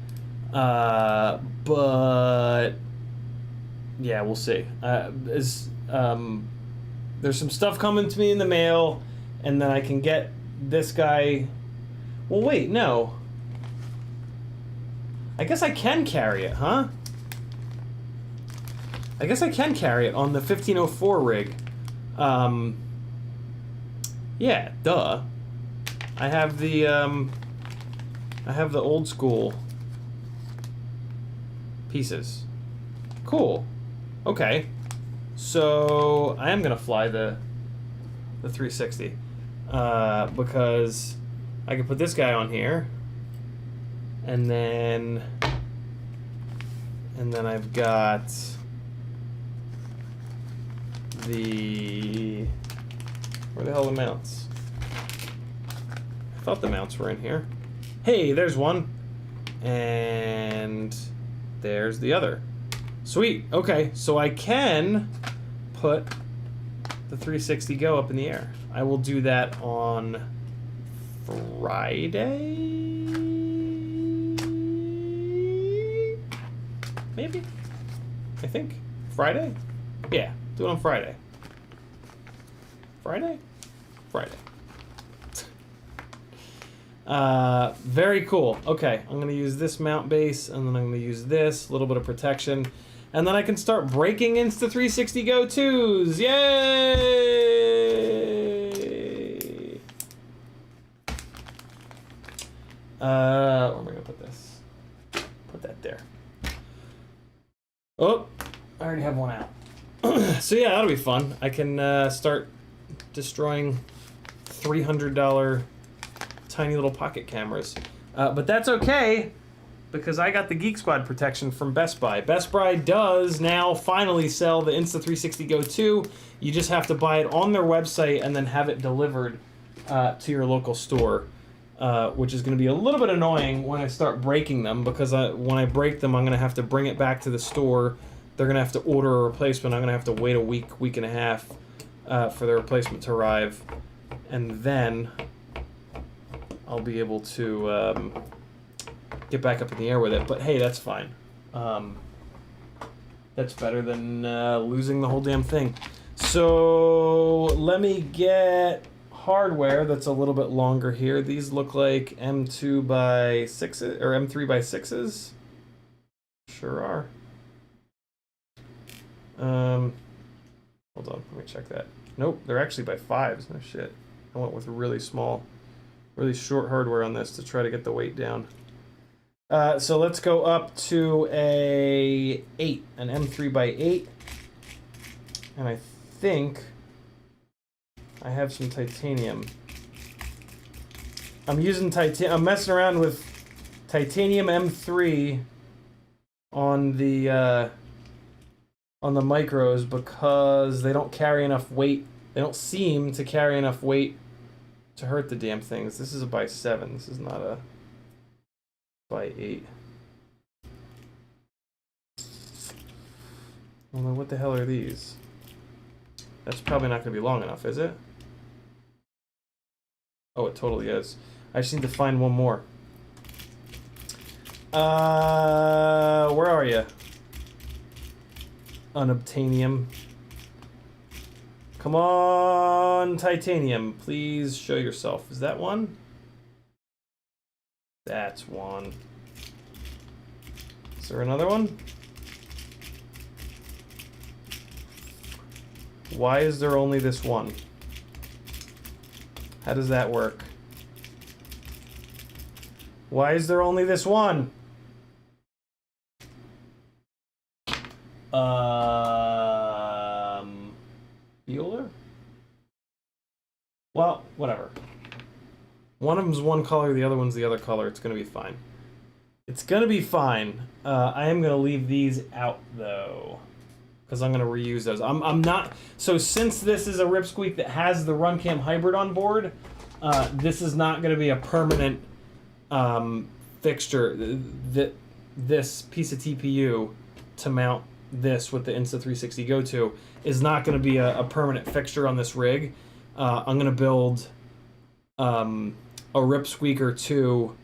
but yeah, we'll see. There's some stuff coming to me in the mail, and then I can get this guy... Well, wait, no. I guess I can carry it, huh? I guess I can carry it on the 1504 rig. Yeah, duh. I have the old school pieces. Cool. Okay. So I am gonna fly the 360 because I can put this guy on here, and then I've got the, where the hell are the mounts? I thought the mounts were in here. Hey, there's one, and there's the other. Sweet. Okay, so I can put the 360 Go up in the air. I will do that on Friday? Maybe? I think. Friday? Yeah, do it on Friday. Friday? Friday. Very cool. Okay, I'm gonna use this mount base, and then I'm gonna use this, a little bit of protection, and then I can start breaking Insta360 Go 2s. Yay! Where am I gonna put this? Put that there. Oh, I already have one out. So yeah, that'll be fun. I can start destroying $300 tiny little pocket cameras. But that's okay, because I got the Geek Squad protection from Best Buy. Best Buy does now finally sell the Insta360 Go 2. You just have to buy it on their website and then have it delivered to your local store, which is going to be a little bit annoying when I start breaking them, because when I break them, I'm going to have to bring it back to the store. They're going to have to order a replacement. I'm going to have to wait a week and a half for the replacement to arrive, and then I'll be able to get back up in the air with it. But hey, that's fine. That's better than losing the whole damn thing. So let me get hardware that's a little bit longer here. These look like M2 by 6s or M3 by 6s. Sure are. Hold on, let me check that. Nope, they're actually by 5s. No shit. I went with really small, really short hardware on this to try to get the weight down. So let's go up to an M3 by 8. And I think I have some titanium. I'm messing around with titanium M3 on the micros, because they don't carry enough weight. They don't seem to carry enough weight to hurt the damn things. This is a by 7. This is not a by 8. Well, then what the hell are these? That's probably not going to be long enough, is it? Oh, it totally is. I just need to find one more. Where are you? Unobtainium. Come on, titanium. Please show yourself. Is that one? That's one. Is there another one? Why is there only this one? How does that work? Why is there only this one? Bueller? Well, whatever. One of them's one color, the other one's the other color. It's gonna be fine. It's gonna be fine. I am gonna leave these out though, because I'm gonna reuse those. I'm not. So since this is a Rip Squeak that has the RunCam hybrid on board, this is not gonna be a permanent fixture. This piece of TPU to mount this with the Insta360 Go to is not going to be a permanent fixture on this rig. I'm going to build a Rip Squeaker 2.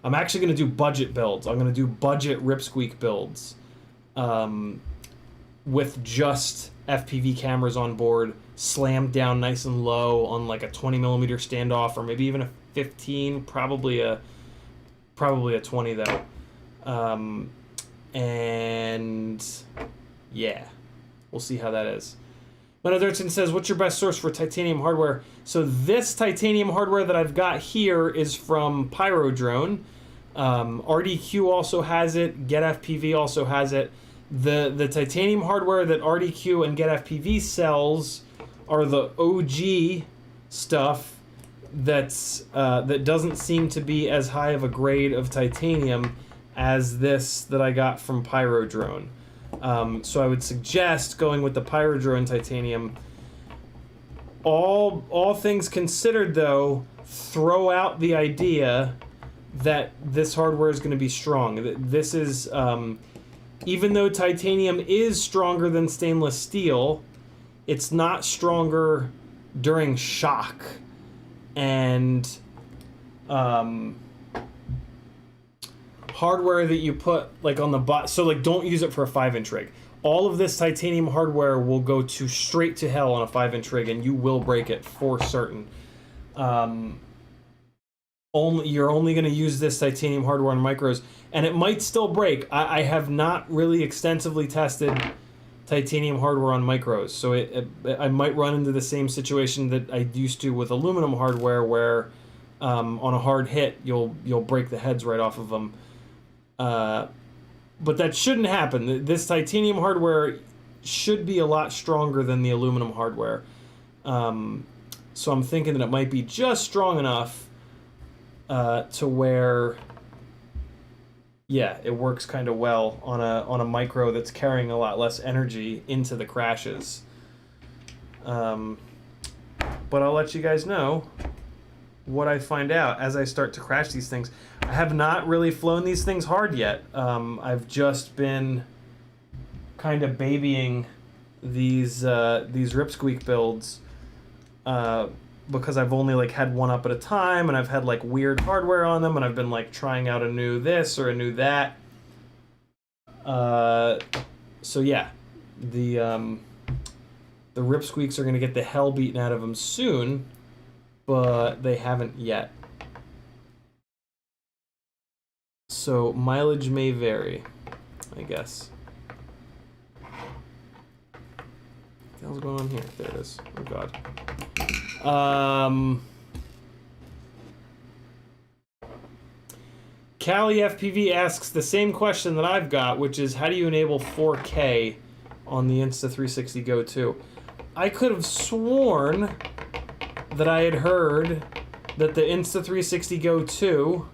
I'm actually going to do budget builds. I'm going to do budget Rip Squeak builds with just FPV cameras on board, slammed down nice and low on like a 20mm standoff, or maybe even a 15, probably a 20 though. And yeah, we'll see how that is. Menaderton says, what's your best source for titanium hardware? So this titanium hardware that I've got here is from Pyrodrone. RDQ also has it. CiottiFPV also has it. The titanium hardware that RDQ and CiottiFPV sells are the OG stuff that's that doesn't seem to be as high of a grade of titanium as this that I got from Pyrodrone. So I would suggest going with the Pyrodrone titanium. All things considered, though, throw out the idea that this hardware is going to be strong. This is, even though titanium is stronger than stainless steel, it's not stronger during shock. And hardware that you put like on the bot, so like don't use it for a 5-inch rig. All of this titanium hardware will go to straight to hell on a 5-inch rig, and you will break it for certain. You're only going to use this titanium hardware on micros, and it might still break. I have not really extensively tested titanium hardware on micros, so I might run into the same situation that I used to with aluminum hardware, where on a hard hit you'll break the heads right off of them. But that shouldn't happen. This titanium hardware should be a lot stronger than the aluminum hardware. So I'm thinking that it might be just strong enough to where, yeah, it works kind of well on a micro that's carrying a lot less energy into the crashes. But I'll let you guys know what I find out as I start to crash these things. I have not really flown these things hard yet. I've just been kind of babying these Rip Squeak builds because I've only like had one up at a time, and I've had like weird hardware on them, and I've been like trying out a new this or a new that. So yeah, the Rip Squeaks are gonna get the hell beaten out of them soon, but they haven't yet. So mileage may vary, I guess. What the hell's going on here? There it is. Oh god. CiottiFPV asks the same question that I've got, which is how do you enable 4K on the Insta360 Go 2? I could have sworn that I had heard that the Insta360 Go 2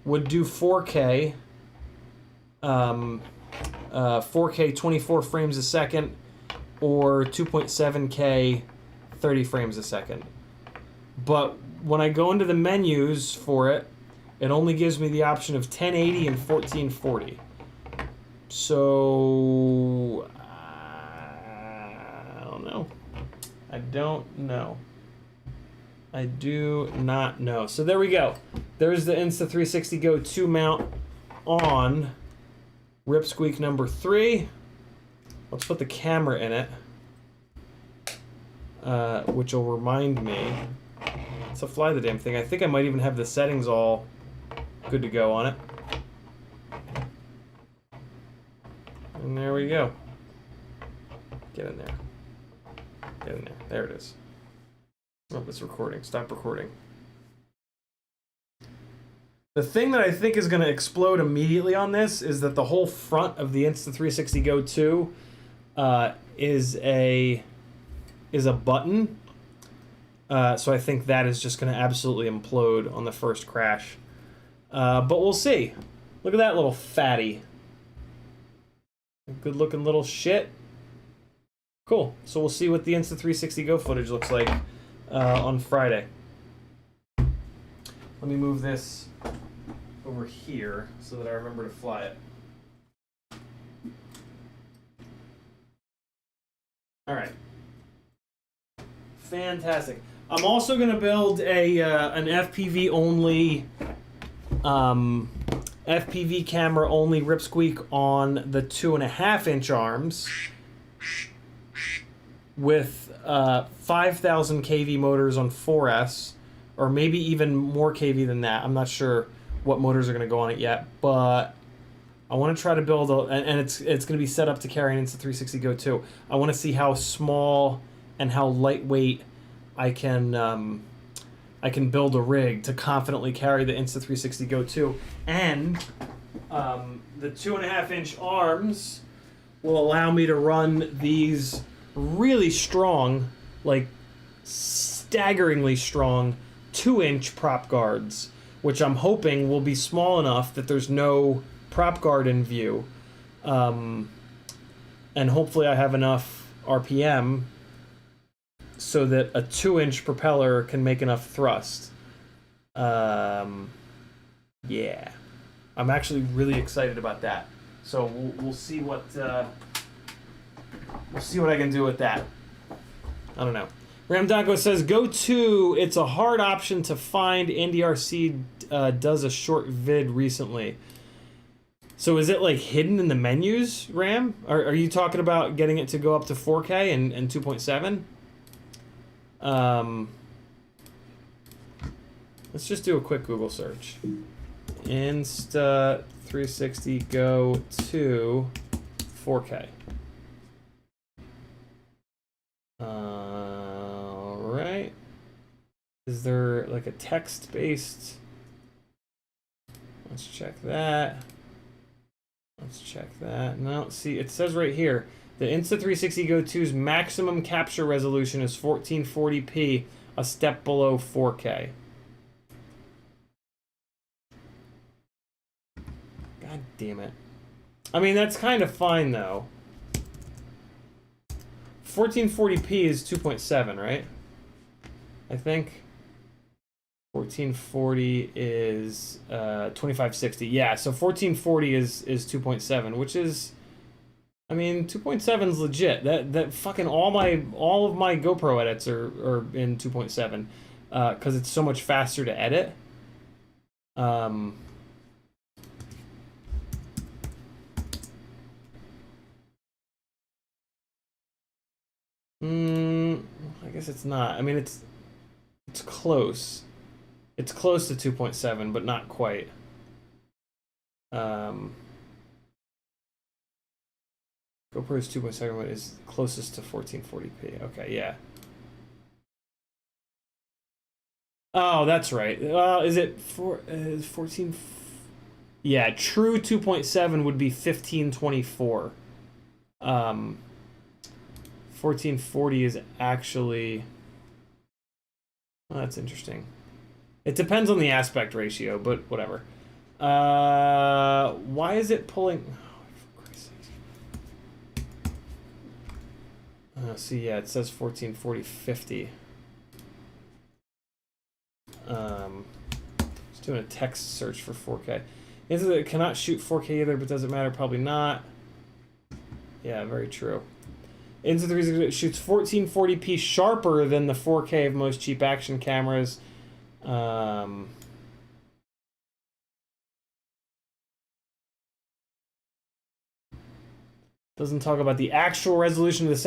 would do 4K, 4K 24 frames a second, or 2.7K 30 frames a second. But when I go into the menus for it, it only gives me the option of 1080 and 1440. So I don't know. I don't know. I do not know. So there we go. There's the Insta360 Go 2 mount on Rip Squeak number 3. Let's put the camera in it, which will remind me to fly the damn thing. I think I might even have the settings all good to go on it. And there we go. Get in there. Get in there. There it is. Oh, it's recording. Stop recording. The thing that I think is going to explode immediately on this is that the whole front of the Insta360 Go 2 is a button. So I think that is just going to absolutely implode on the first crash. But we'll see. Look at that little fatty. Good looking little shit. Cool. So we'll see what the Insta360 Go footage looks like on Friday. Let me move this over here so that I remember to fly it. All right. Fantastic. I'm also going to build an FPV only, FPV camera only Rip Squeak on the 2.5-inch arms with 5,000 kV motors on 4S, or maybe even more kV than that. I'm not sure what motors are going to go on it yet, but I want to try to build and it's going to be set up to carry an Insta360 Go 2. I want to see how small and how lightweight I can build a rig to confidently carry the Insta360 Go 2, and the 2.5-inch arms will allow me to run these really strong, like staggeringly strong 2-inch prop guards, which I'm hoping will be small enough that there's no prop guard in view, and hopefully I have enough RPM so that a 2-inch propeller can make enough thrust. Yeah, I'm actually really excited about that. So we'll see what I can do with that. I don't know. Ramdonko says, Go 2, it's a hard option to find. NDRC does a short vid recently. So is it like hidden in the menus, Ram? Are you talking about getting it to go up to 4K and 2.7? Let's just do a quick Google search. Insta360 Go 2 4K. Alright. Is there like a text-based? Let's check that. Let's check that. No, see, it says right here, the Insta360 Go 2's maximum capture resolution is 1440p, a step below 4K. God damn it. I mean, that's kind of fine, though. 1440p is 2.7, right? I think. 1440 is 2560. Yeah, so 1440 is 2.7, which is, I mean, 2.7 is legit. That fucking all of my GoPro edits are in 2.7 because it's so much faster to edit. I guess it's not. I mean, it's close. It's close to 2.7, but not quite. GoPro's 2.7 but is closest to 1440p. Okay, yeah. Oh, that's right. Is it 14? Yeah, true 2.7 would be 1524. 1440 is actually. Oh, that's interesting. It depends on the aspect ratio, but whatever. Why is it pulling? Oh, for Christ's sake. See, yeah, it says 1440 50. Just doing a text search for 4K. It cannot shoot 4K either, but does it matter? Probably not. Yeah, very true. Insta360 shoots 1440p sharper than the 4K of most cheap action cameras. Doesn't talk about the actual resolution of the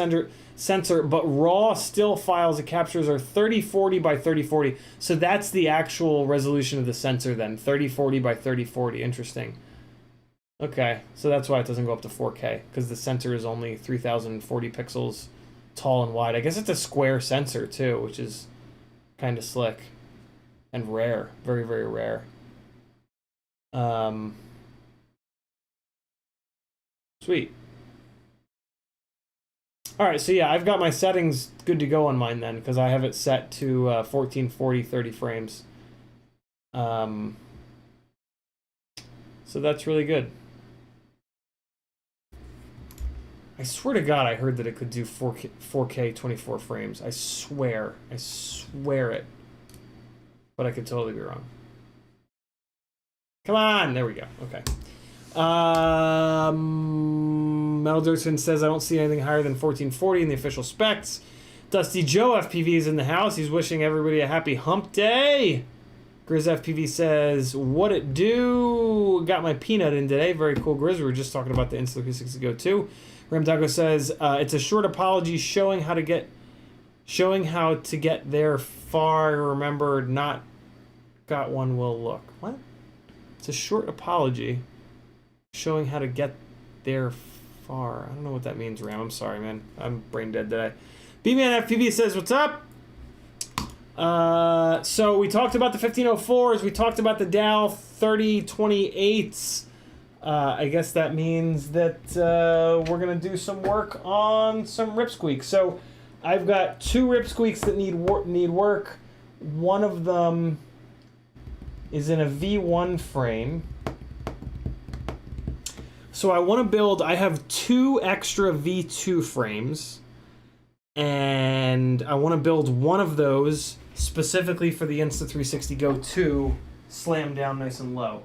sensor, but raw still files it captures are 3040 by 3040. So that's the actual resolution of the sensor then, 3040 by 3040. Interesting. Okay, so that's why it doesn't go up to 4K, because the sensor is only 3040 pixels tall and wide. I guess it's a square sensor too, which is kind of slick and rare. Very, very rare. Sweet. Alright, so yeah, I've got my settings good to go on mine then, because I have it set to 1440 30 frames. So that's really good. I swear to God I heard that it could do 4K 24 frames. I swear it. But I could totally be wrong. Come on! There we go. Okay. Metal Dirkson says, I don't see anything higher than 1440 in the official specs. Dusty Joe FPV is in the house. He's wishing everybody a happy hump day. Grizz FPV says, what it do? Got my peanut in today. Very cool, Grizz. We were just talking about the Insta360 Go 2. Ramdago says, it's a short apology showing how to get there far. Remember, not got one will look. What? It's a short apology showing how to get there far. I don't know what that means, Ram. I'm sorry, man. I'm brain dead today. B-Man FPV says, what's up? So we talked about the 1504s. We talked about the Dow 3028s. I guess that means that we're going to do some work on some ripsqueaks. So I've got 2 ripsqueaks that need work. One of them is in a V1 frame. So I want to build, I have 2 extra V2 frames, and I want to build one of those specifically for the Insta360 Go 2 slam down nice and low.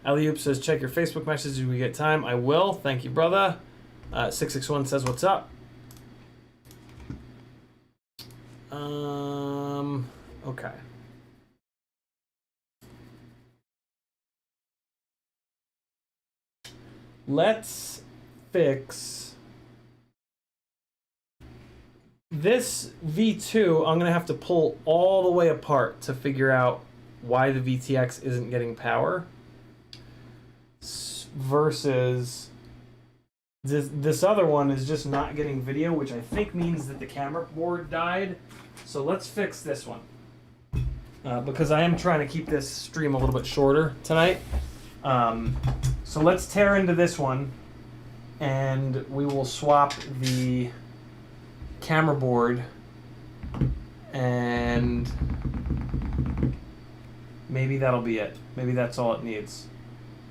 Alley-oop says, check your Facebook messages when we get time. I will. Thank you, brother. 661 says, what's up? Okay. Let's fix this V2. I'm going to have to pull all the way apart to figure out why the VTX isn't getting power. Versus this other one is just not getting video, which I think means that the camera board died. So let's fix this one. Because I am trying to keep this stream a little bit shorter tonight. So let's tear into this one, and we will swap the camera board, and maybe that'll be it. Maybe that's all it needs.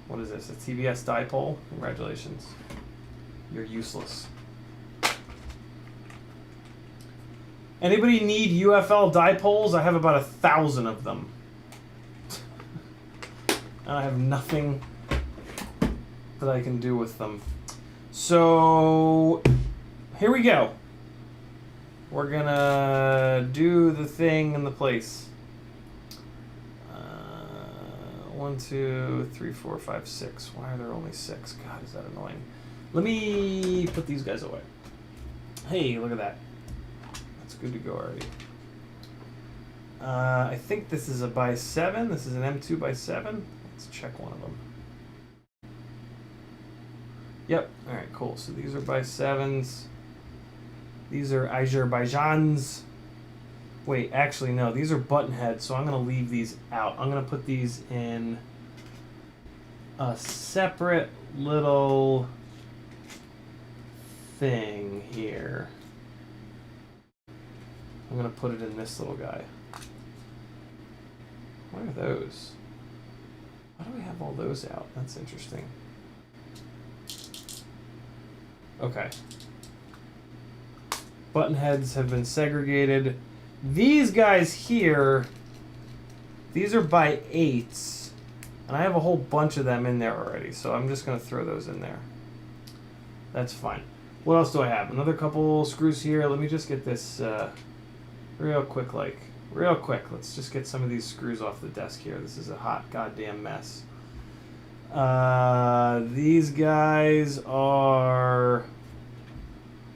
What is this? A TBS dipole? Congratulations. You're useless. Anybody need UFL dipoles? I have about 1,000 of them. And I have nothing that I can do with them. So here we go. We're gonna do the thing in the place. 1, 2, 3, 4, 5, 6. Why are there only 6? God, is that annoying. Let me put these guys away. Hey, look at that. That's good to go already. I think this is a by 7. This is an M2 by 7. Let's check one of them. Yep. All right, cool. So these are by 7s. These are Azerbaijans. Wait, actually, no. These are button heads, so I'm going to leave these out. I'm going to put these in a separate little thing here. I'm going to put it in this little guy. What are those? Why do we have all those out? That's interesting. Okay. Button heads have been segregated. These guys here, these are by 8s, and I have a whole bunch of them in there already, so I'm just going to throw those in there. That's fine. What else do I have? Another couple screws here. Let me just get this real quick, real quick. Let's just get some of these screws off the desk here. This is a hot goddamn mess. These guys are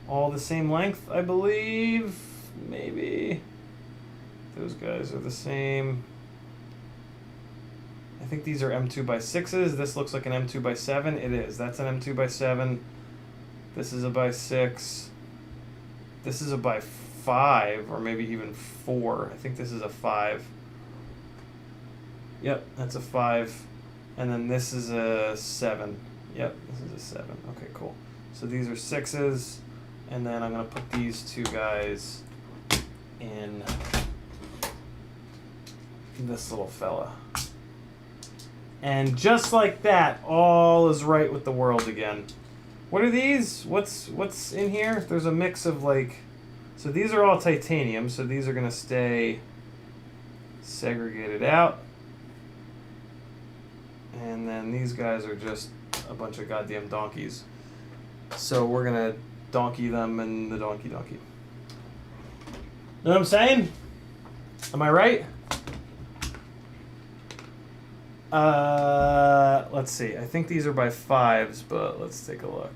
all the same length, I believe. Maybe. Those guys are the same. I think these are M2 by 6s. This looks like an M2 by 7. It is. That's an M2 by 7. This is a by 6. This is a by 5, or maybe even 4. I think this is a 5. Yep, that's a 5. And then this is a 7. Yep, this is a 7. Okay, cool. So these are 6s. And then I'm going to put these 2 guys in this little fella. And just like that, all is right with the world again. What are these? What's in here? There's a mix of so these are all titanium, so these are going to stay segregated out. And then these guys are just a bunch of goddamn donkeys. So we're going to donkey them in the donkey. Know what I'm saying? Am I right? let's see. I think these are by 5s, but let's take a look.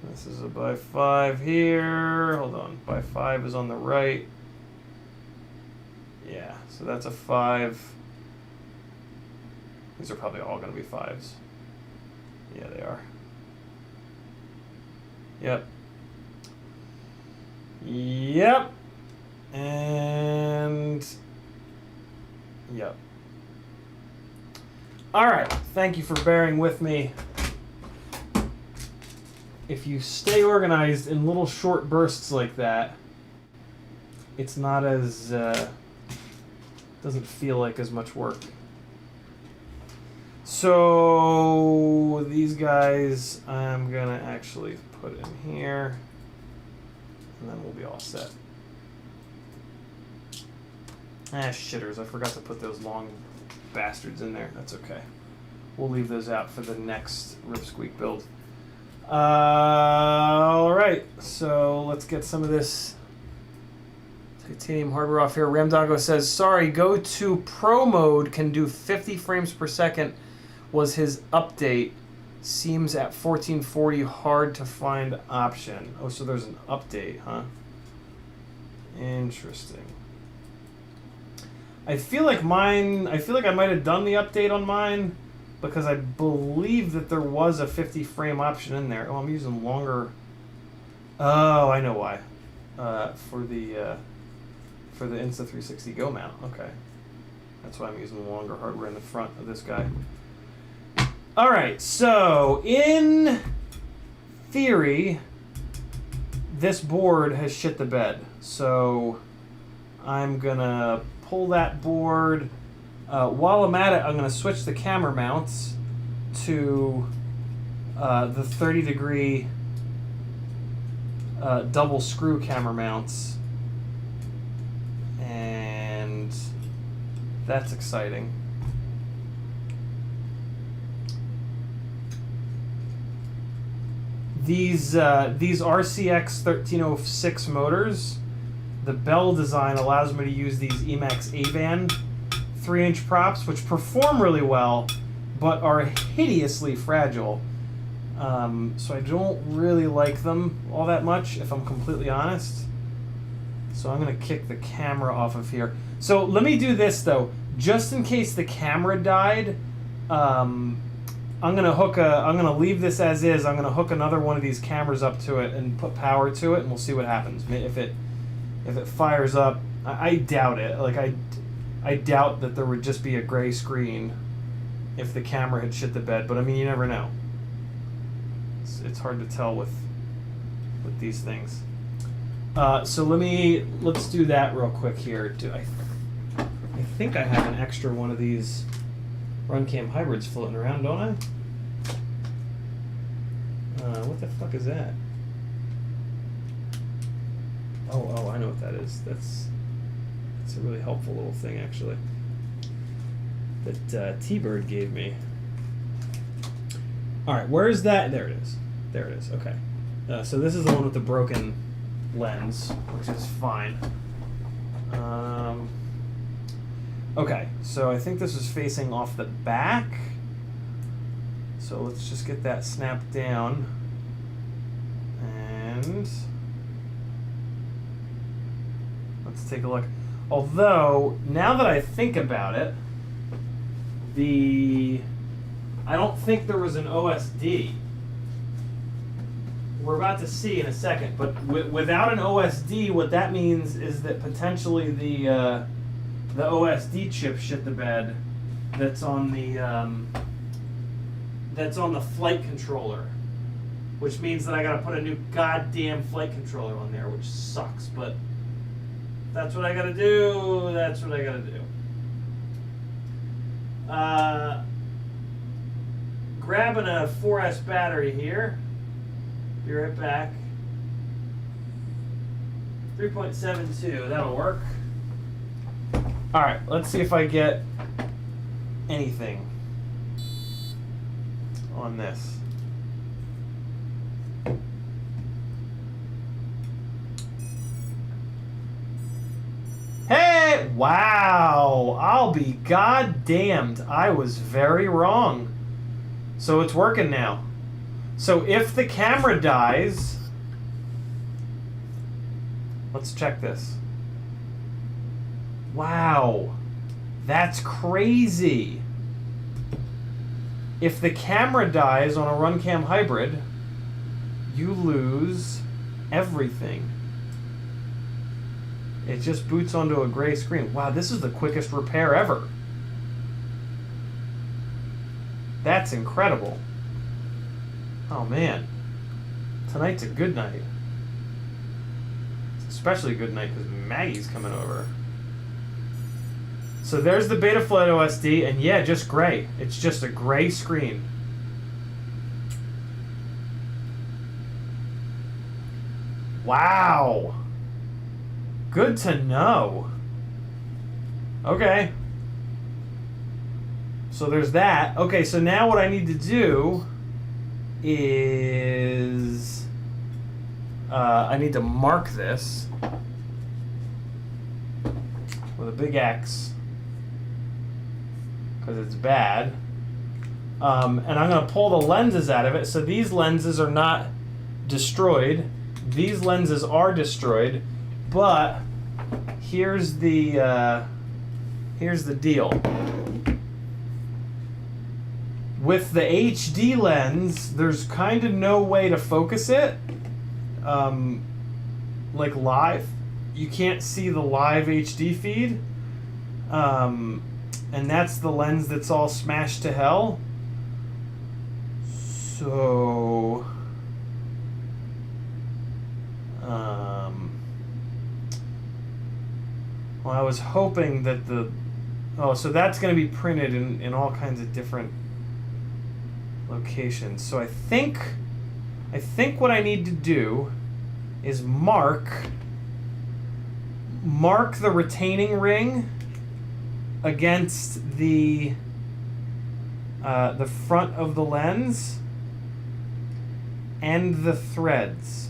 This is a by 5 here. Hold on. By 5 is on the right. Yeah, so that's a 5. These are probably all going to be 5s. Yeah, they are. Yep. Yep. And yep. All right. Thank you for bearing with me. If you stay organized in little short bursts like that, it's not as doesn't feel like as much work. So these guys I'm gonna actually put in here, and then we'll be all set. Ah, shitters, I forgot to put those long bastards in there. That's okay. We'll leave those out for the next Rip Squeak build. All right, so let's get some of this titanium hardware off here. Ramdoggo says, sorry, go to pro mode can do 50 frames per second was his update. Seems at 1440 hard to find option. Oh, so there's an update, huh? Interesting. I feel like I might have done the update on mine because I believe that there was a 50 frame option in there. Oh, I'm using longer. Oh, I know why. For the Insta360 Go mount. Okay. That's why I'm using the longer hardware in the front of this guy. All right, so in theory, this board has shit the bed. So I'm gonna pull that board. While I'm at it, I'm gonna switch the camera mounts to the 30-degree double screw camera mounts, and that's exciting. These RCX 1306 motors, the Bell design allows me to use these Emax A-band 3-inch props, which perform really well, but are hideously fragile. So I don't really like them all that much, if I'm completely honest. So I'm gonna kick the camera off of here. So let me do this though, just in case the camera died. I'm gonna leave this as is. I'm gonna hook another one of these cameras up to it and put power to it, and we'll see what happens. If it fires up, I doubt it. Like I doubt that there would just be a gray screen if the camera had shit the bed. But I mean, you never know. It's hard to tell with these things. So let's do that real quick here. I think I have an extra one of these Runcam hybrids floating around, don't I? What the fuck is that? Oh, I know what that is. That's a really helpful little thing, actually, that T-Bird gave me. All right, where is that? There it is. There it is. Okay. So this is the one with the broken lens, which is fine. Okay, so I think this is facing off the back. So let's just get that snapped down. And let's take a look. Although, now that I think about it, I don't think there was an OSD. We're about to see in a second, but without an OSD, what that means is that potentially the OSD chip shit the bed that's on the flight controller, which means that I gotta put a new goddamn flight controller on there, which sucks, but that's what I gotta do. That's what I gotta do. Grabbing a 4S battery here. Be right back. 3.72, that'll work. All right, let's see if I get anything on this. Hey, Wow, I'll be goddamned. I was very wrong. So it's working now. So if the camera dies, let's check this. Wow, that's crazy. If the camera dies on a RunCam hybrid, you lose everything. It just boots onto a gray screen. Wow, this is the quickest repair ever. That's incredible. Oh man, tonight's a good night. It's especially a good night because Maggie's coming over. So there's the Betaflight OSD, and yeah, just gray. It's just a gray screen. Wow. Good to know. Okay. So there's that. Okay, so now what I need to do is I need to mark this with a big X because it's bad. And I'm going to pull the lenses out of it. So these lenses are not destroyed. These lenses are destroyed. But here's the deal. With the HD lens, there's kind of no way to focus it, like live. You can't see the live HD feed, and that's the lens that's all smashed to hell. So, well, I was hoping that so that's going to be printed in all kinds of different locations. So I think what I need to do is mark the retaining ring against the front of the lens and the threads.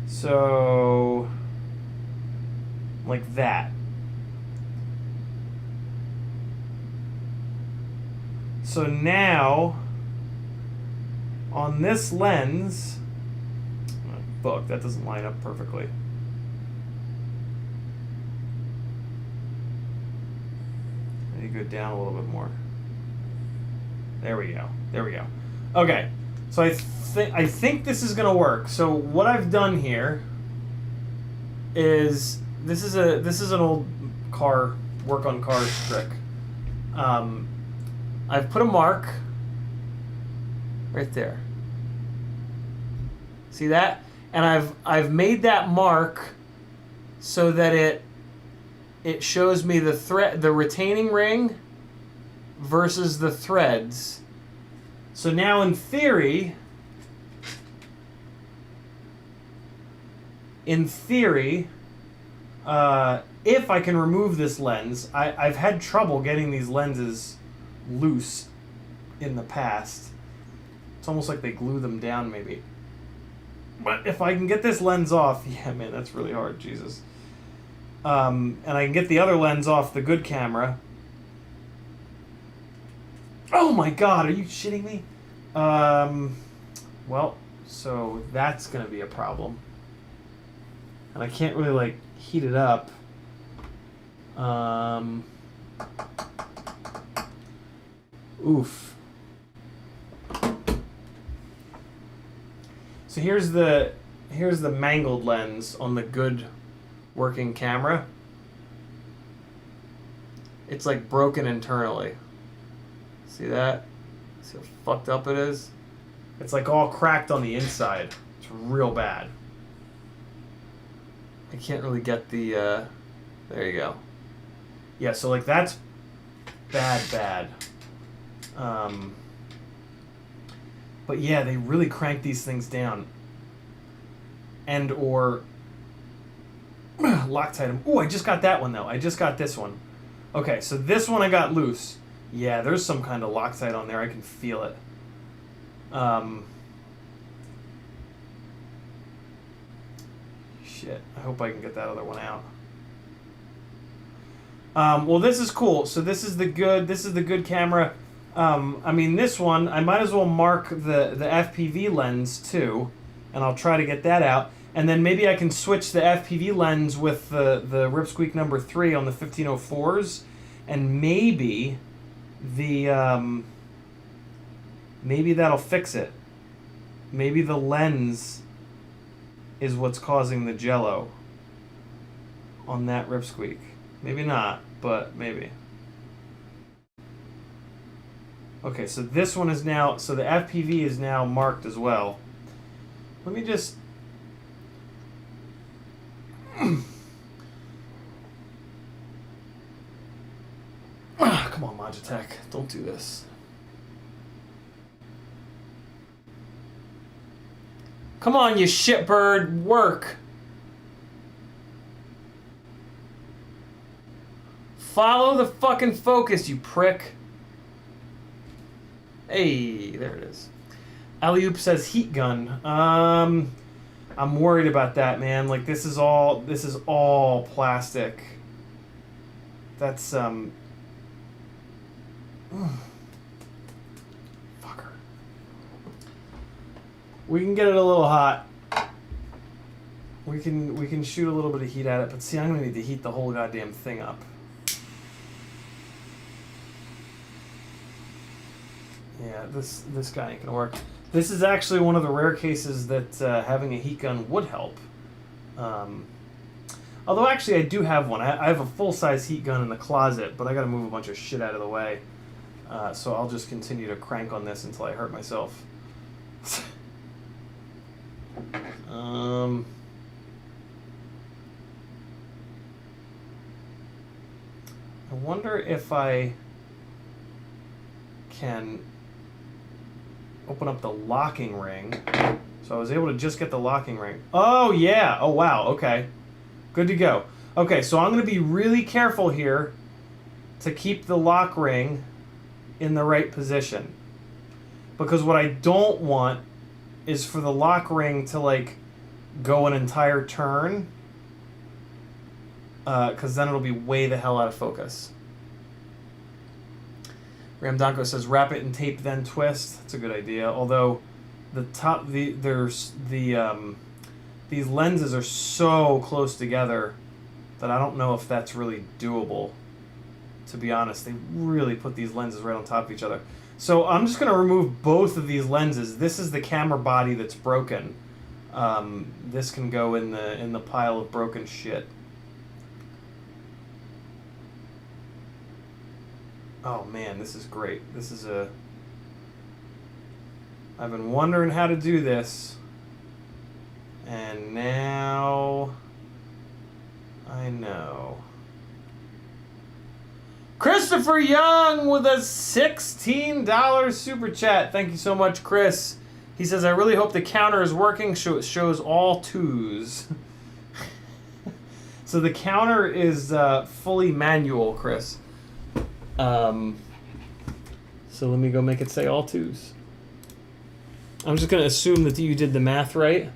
So like that. So now, on this lens, fuck, that doesn't line up perfectly. I need to go down a little bit more. There we go. There we go. Okay, so I think this is gonna work. So what I've done here is this is an old car work on cars trick. I've put a mark right there. See that? And I've made that mark so that it shows me the retaining ring versus the threads. So now in theory, if I can remove this lens, I've had trouble getting these lenses loose in the past. It's almost like they glue them down maybe. But if I can get this lens off, yeah man, that's really hard, Jesus. And I can get the other lens off the good camera. Oh my god, are you shitting me? Well, so that's gonna be a problem. And I can't really like heat it up. Oof. So here's the mangled lens on the good working camera. It's like broken internally. See that? See how fucked up it is? It's like all cracked on the inside. It's real bad. I can't really get the there you go. Yeah, so like that's bad. But yeah, they really crank these things down. And or Loctite them. Ooh, I just got that one though. I just got this one. Okay, so this one I got loose. Yeah, there's some kind of Loctite on there. I can feel it. Shit. I hope I can get that other one out. Well, this is cool. So this is the good camera. I mean, this one, I might as well mark the FPV lens too, and I'll try to get that out. And then maybe I can switch the FPV lens with the Rip Squeak number 3 on the 1504s, and maybe maybe that'll fix it. Maybe the lens is what's causing the jello on that Rip Squeak. Maybe not, but maybe. Okay, so this one is now, so the FPV is now marked as well. Let me just... Come on, Logitech, don't do this. Come on, you shitbird, work. Follow the fucking focus, you prick. Hey, there it is. Alley-oop says heat gun. I'm worried about that, man. Like, this is all plastic. That's fucker. We can get it a little hot. We can shoot a little bit of heat at it, but see, I'm gonna need to heat the whole goddamn thing up. Yeah, this guy ain't gonna work. This is actually one of the rare cases that having a heat gun would help. Although actually I do have one. I have a full-size heat gun in the closet, but I gotta move a bunch of shit out of the way. So I'll just continue to crank on this until I hurt myself. I wonder if I can open up the locking ring. So I was able to just get the locking ring. Oh, yeah. Oh, wow. Okay. Good to go. Okay, so I'm going to be really careful here to keep the lock ring in the right position. Because what I don't want is for the lock ring to, like, go an entire turn. Because then it'll be way the hell out of focus. Ramdonko says wrap it in tape then twist. That's a good idea. Although these lenses are so close together that I don't know if that's really doable. To be honest, they really put these lenses right on top of each other. So I'm just going to remove both of these lenses. This is the camera body that's broken. This can go in the pile of broken shit. Oh man, this is great. I've been wondering how to do this, and now I know. Christopher Young with a $16 super chat. Thank you so much, Chris. He says, I really hope the counter is working, so it shows all twos. So the counter is fully manual, Chris. So let me go make it say all twos. I'm just going to assume that you did the math right.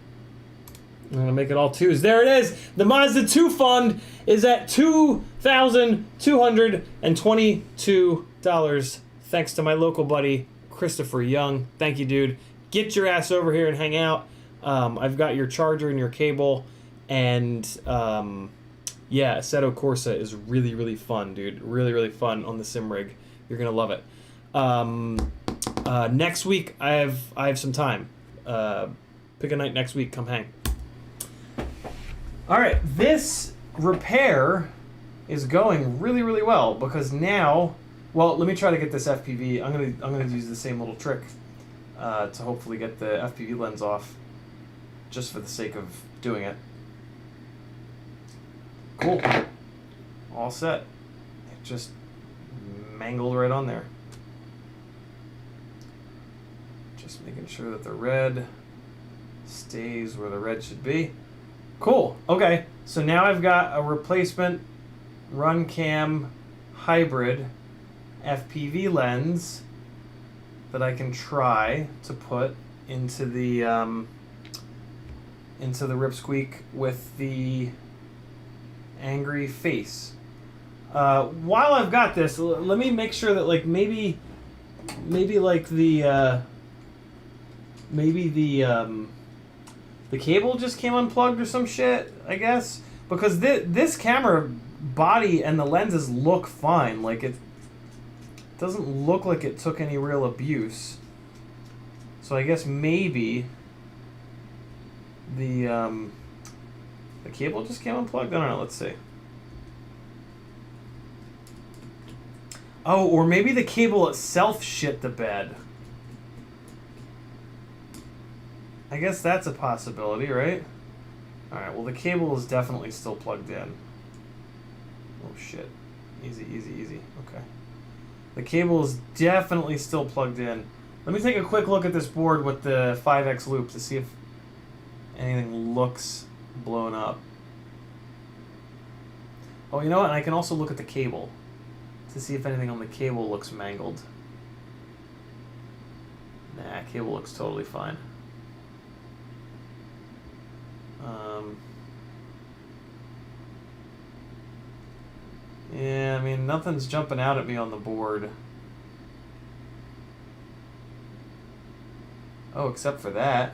I'm going to make it all twos. There it is. The Mazda 2 fund is at $2,222. Thanks to my local buddy, Christopher Young. Thank you, dude. Get your ass over here and hang out. I've got your charger and your cable. And, yeah, Assetto Corsa is really, really fun, dude. Really, really fun on the sim rig. You're going to love it. Next week, I have some time. Pick a night next week. Come hang. All right, this repair is going really, really well because now, well, let me try to get this FPV. I'm gonna use the same little trick to hopefully get the FPV lens off, just for the sake of doing it. Cool. All set. It just mangled right on there. Just making sure that the red stays where the red should be. Cool. Okay, so now I've got a replacement RunCam hybrid FPV lens that I can try to put into the Rip Squeak with the angry face. While I've got this, let me make sure that like maybe like the cable just came unplugged or some shit, I guess, because this camera body and the lenses look fine. Like it doesn't look like it took any real abuse. So I guess maybe the cable just came unplugged. I don't know. Let's see. Oh, or maybe the cable itself shit the bed. I guess that's a possibility, right? Alright, well the cable is definitely still plugged in. Oh shit. Easy, easy, easy. Okay. The cable is definitely still plugged in. Let me take a quick look at this board with the 5X loop to see if anything looks blown up. Oh, you know what? And I can also look at the cable to see if anything on the cable looks mangled. Nah, cable looks totally fine. Yeah, I mean, nothing's jumping out at me on the board. Oh, except for that.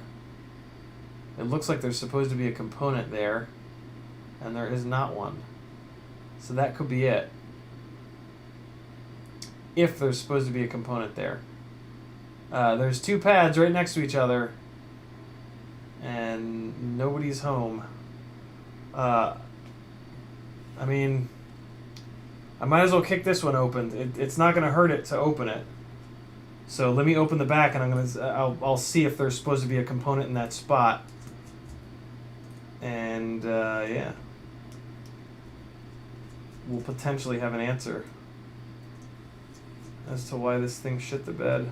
It looks like there's supposed to be a component there, and there is not one. So that could be it. If there's supposed to be a component there. There's two pads right next to each other, and nobody's home. I mean, I might as well kick this one open. It's not going to hurt it to open it. So let me open the back, and I'll see if there's supposed to be a component in that spot. And yeah, we'll potentially have an answer as to why this thing shit the bed.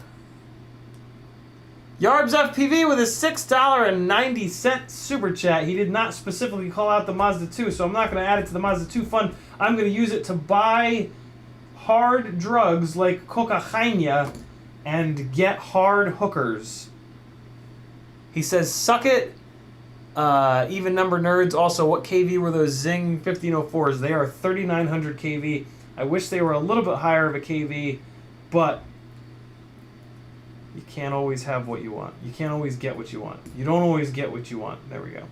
Yarbs FPV with a $6.90 super chat. He did not specifically call out the Mazda 2, so I'm not going to add it to the Mazda 2 fund. I'm going to use it to buy hard drugs like cocaine and get hard hookers. He says, suck it. Even number nerds. Also, what KV were those Xing 1504s? They are 3900 KV. I wish they were a little bit higher of a KV, but you can't always have what you want. You can't always get what you want. You don't always get what you want. There we go.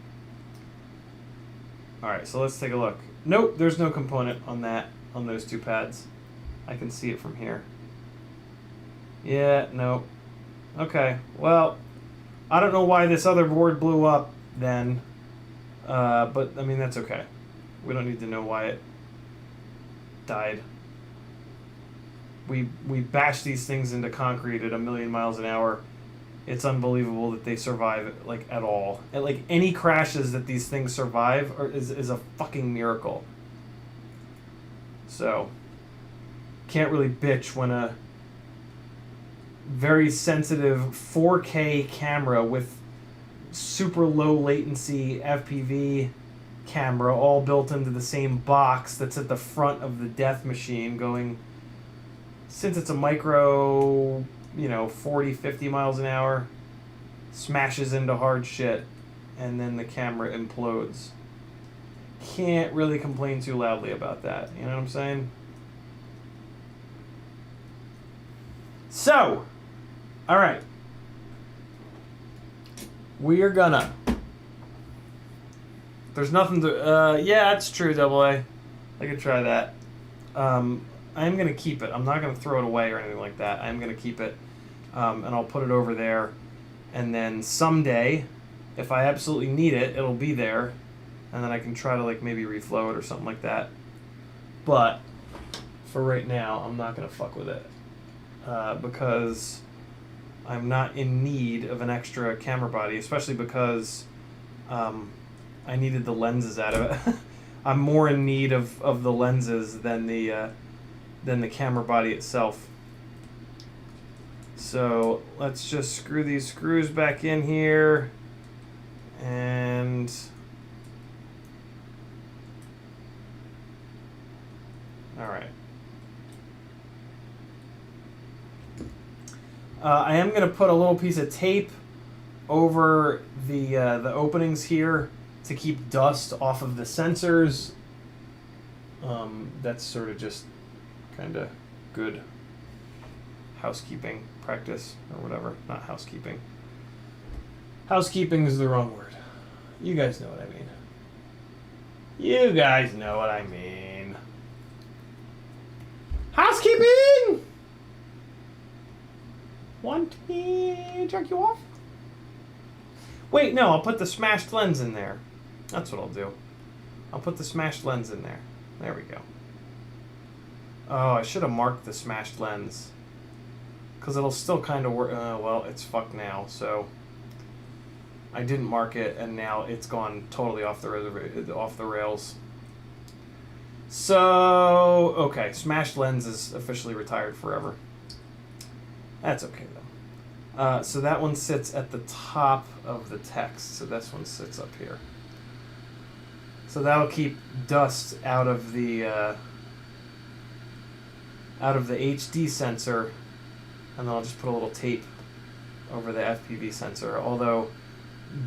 Alright, so let's take a look. Nope, there's no component on those two pads. I can see it from here. Yeah, nope. Okay, well, I don't know why this other board blew up then, but I mean, that's okay. We don't need to know why it died. We bash these things into concrete at 1,000,000 miles an hour. It's unbelievable that they survive, like, at all. And, like, any crashes that these things survive is a fucking miracle. So, can't really bitch when a very sensitive 4K camera with super low latency FPV camera all built into the same box that's at the front of the death machine going, since it's a micro, 40, 50 miles an hour, smashes into hard shit, and then the camera implodes. Can't really complain too loudly about that, you know what I'm saying? So, alright. We are gonna. There's nothing to, yeah, that's true, AA. I could try that. I am going to keep it. I'm not going to throw it away or anything like that. I am going to keep it, and I'll put it over there. And then someday, if I absolutely need it, it'll be there. And then I can try to, like, maybe reflow it or something like that. But for right now, I'm not going to fuck with it. Because I'm not in need of an extra camera body, especially because I needed the lenses out of it. I'm more in need of the lenses than the camera body itself. So let's just screw these screws back in here, and all right. I am going to put a little piece of tape over the openings here to keep dust off of the sensors. That's sort of just kind of good housekeeping practice or whatever. Not housekeeping. Housekeeping is the wrong word. You guys know what I mean. You guys know what I mean. Housekeeping! Want me to jerk you off? Wait, no, I'll put the smashed lens in there. That's what I'll do. I'll put the smashed lens in there. There we go. Oh, I should have marked the smashed lens. Because it'll still kind of work. Well, it's fucked now, so... I didn't mark it, and now it's gone totally off the rails. So, okay, smashed lens is officially retired forever. That's okay, though. So that one sits at the top of the text, so this one sits up here. So that'll keep dust out of the HD sensor, and then I'll just put a little tape over the FPV sensor, although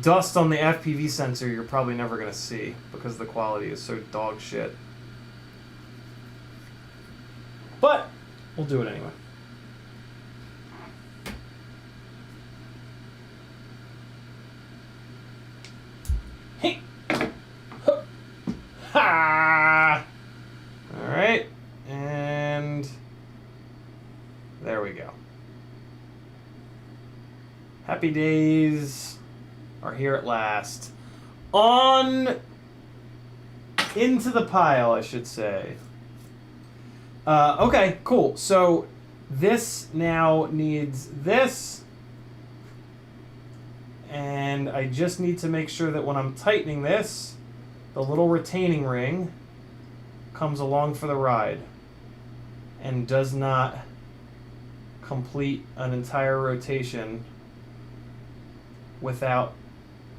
dust on the FPV sensor you're probably never going to see because the quality is so dog shit. But we'll do it anyway. Hey! Ha! All right, and there we go. Happy days are here at last. On into the pile, I should say. Okay, cool. So this now needs this. And I just need to make sure that when I'm tightening this, the little retaining ring comes along for the ride and does not complete an entire rotation without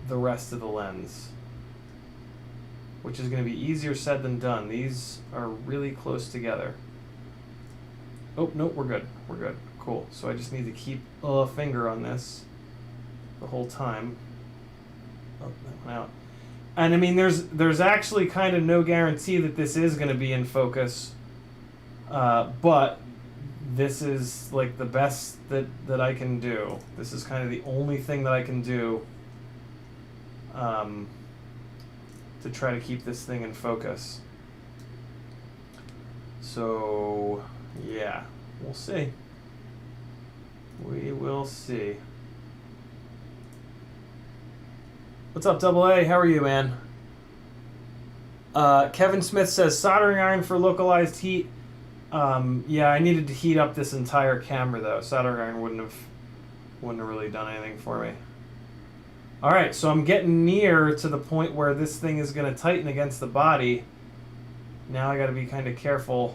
the rest of the lens, which is going to be easier said than done. These are really close together. Oh, no, we're good. We're good. Cool. So I just need to keep a finger on this the whole time. Oh, that went out. And I mean, there's actually kind of no guarantee that this is going to be in focus, but this is like the best that I can do. This is kind of the only thing that I can do to try to keep this thing in focus. So, yeah, we'll see. We will see. What's up, Double A? How are you, man? Kevin Smith says, soldering iron for localized heat. Yeah, I needed to heat up this entire camera, though. Soldering iron wouldn't have really done anything for me. All right, so I'm getting near to the point where this thing is going to tighten against the body. Now I got to be kind of careful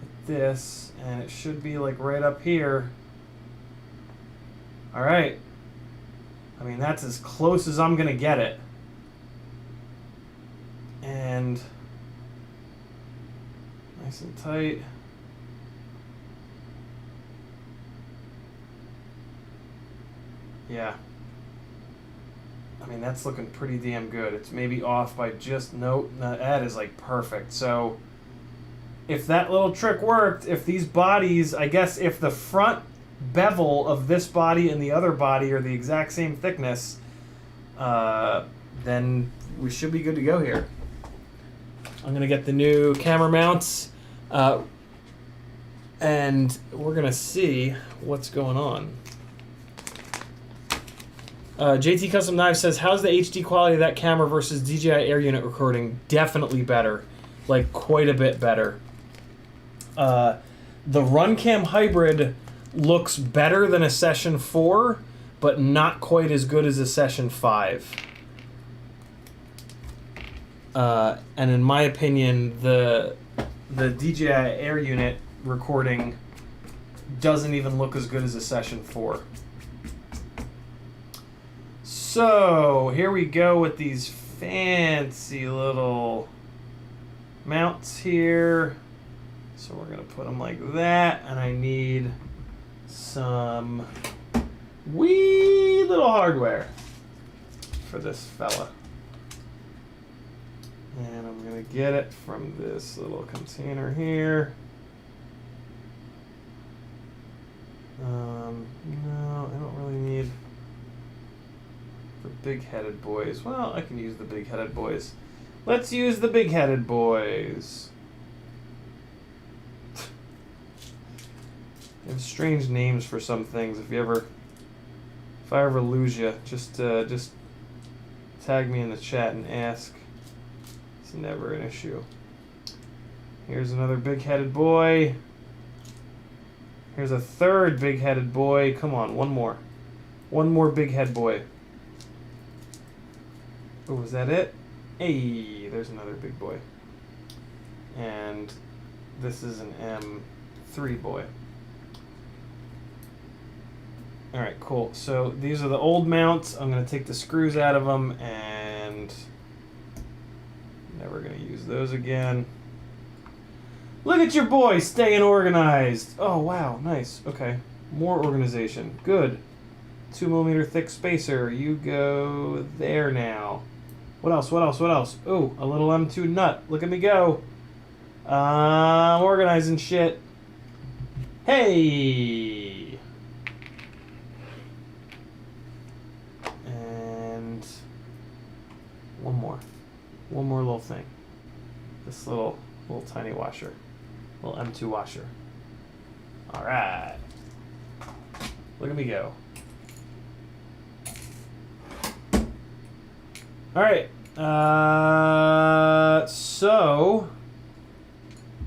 with this, and it should be like right up here. All right. I mean, that's as close as I'm going to get it. And nice and tight. Yeah. I mean, that's looking pretty damn good. It's maybe off by just, nope, that is like perfect. So if that little trick worked, if these bodies, I guess if the front bevel of this body and the other body are the exact same thickness, then we should be good to go here. I'm going to get the new camera mounts, and we're going to see what's going on. JT Custom Knives says, how's the HD quality of that camera versus DJI Air unit recording? Definitely better. Like, quite a bit better. The Runcam Hybrid looks better than a Session 4, but not quite as good as a Session 5. And in my opinion, the DJI Air unit recording doesn't even look as good as a Session 4. So here we go with these fancy little mounts here. So we're going to put them like that, and I need some wee little hardware for this fella. And I'm going to get it from this little container here. No, I don't really need the big-headed boys. Well, I can use the big-headed boys. Let's use the big-headed boys. They have strange names for some things. If I ever lose you, just tag me in the chat and ask. It's never an issue. Here's another big-headed boy. Here's a third big-headed boy. Come on, one more. One more big-head boy. Oh, was that it? Hey, there's another big boy. And this is an M3 boy. Alright, cool. So these are the old mounts. I'm going to take the screws out of them and never going to use those again. Look at your boy staying organized. Oh, wow. Nice. Okay. More organization. Good. 2mm thick spacer. You go there now. What else? What else? What else? Ooh, a little M2 nut. Look at me go. I'm organizing shit. Hey! And one more. One more little thing. This little tiny washer. Little M2 washer. Alright. Look at me go. Alright. So,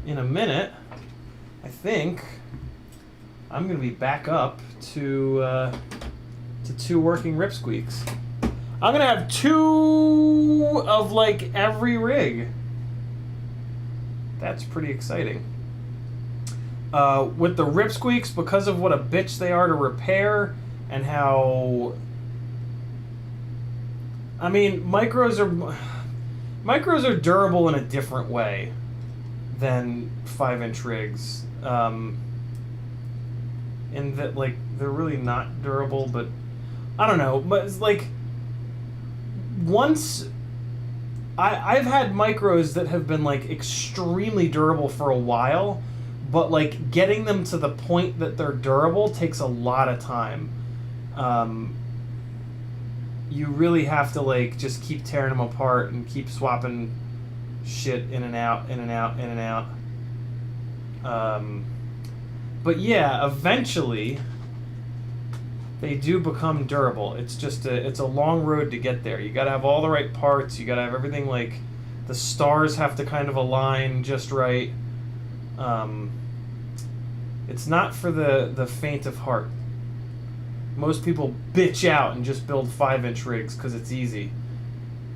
in a minute, I think I'm going to be back up to 2 working rip squeaks. I'm going to have 2 of, like, every rig. That's pretty exciting. With the rip squeaks, because of what a bitch they are to repair and how... I mean, micros are durable in a different way than 5-inch rigs. In that, like, they're really not durable, but I don't know. But it's like, once... I've had micros that have been, like, extremely durable for a while, but, like, getting them to the point that they're durable takes a lot of time. You really have to, like, just keep tearing them apart and keep swapping shit in and out, in and out, in and out. But yeah, eventually they do become durable. It's just it's a long road to get there. You gotta have all the right parts. You gotta have everything, like, the stars have to kind of align just right. It's not for the faint of heart. Most people bitch out and just build 5-inch rigs because it's easy.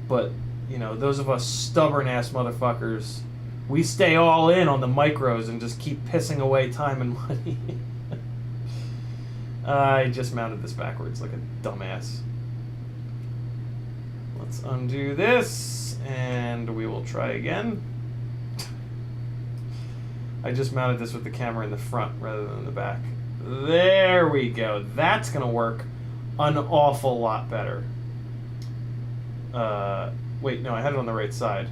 But, you know, those of us stubborn-ass motherfuckers, we stay all in on the micros and just keep pissing away time and money. I just mounted this backwards like a dumbass. Let's undo this, and we will try again. I just mounted this with the camera in the front rather than the back. There we go. That's going to work an awful lot better. Wait, no, I had it on the right side.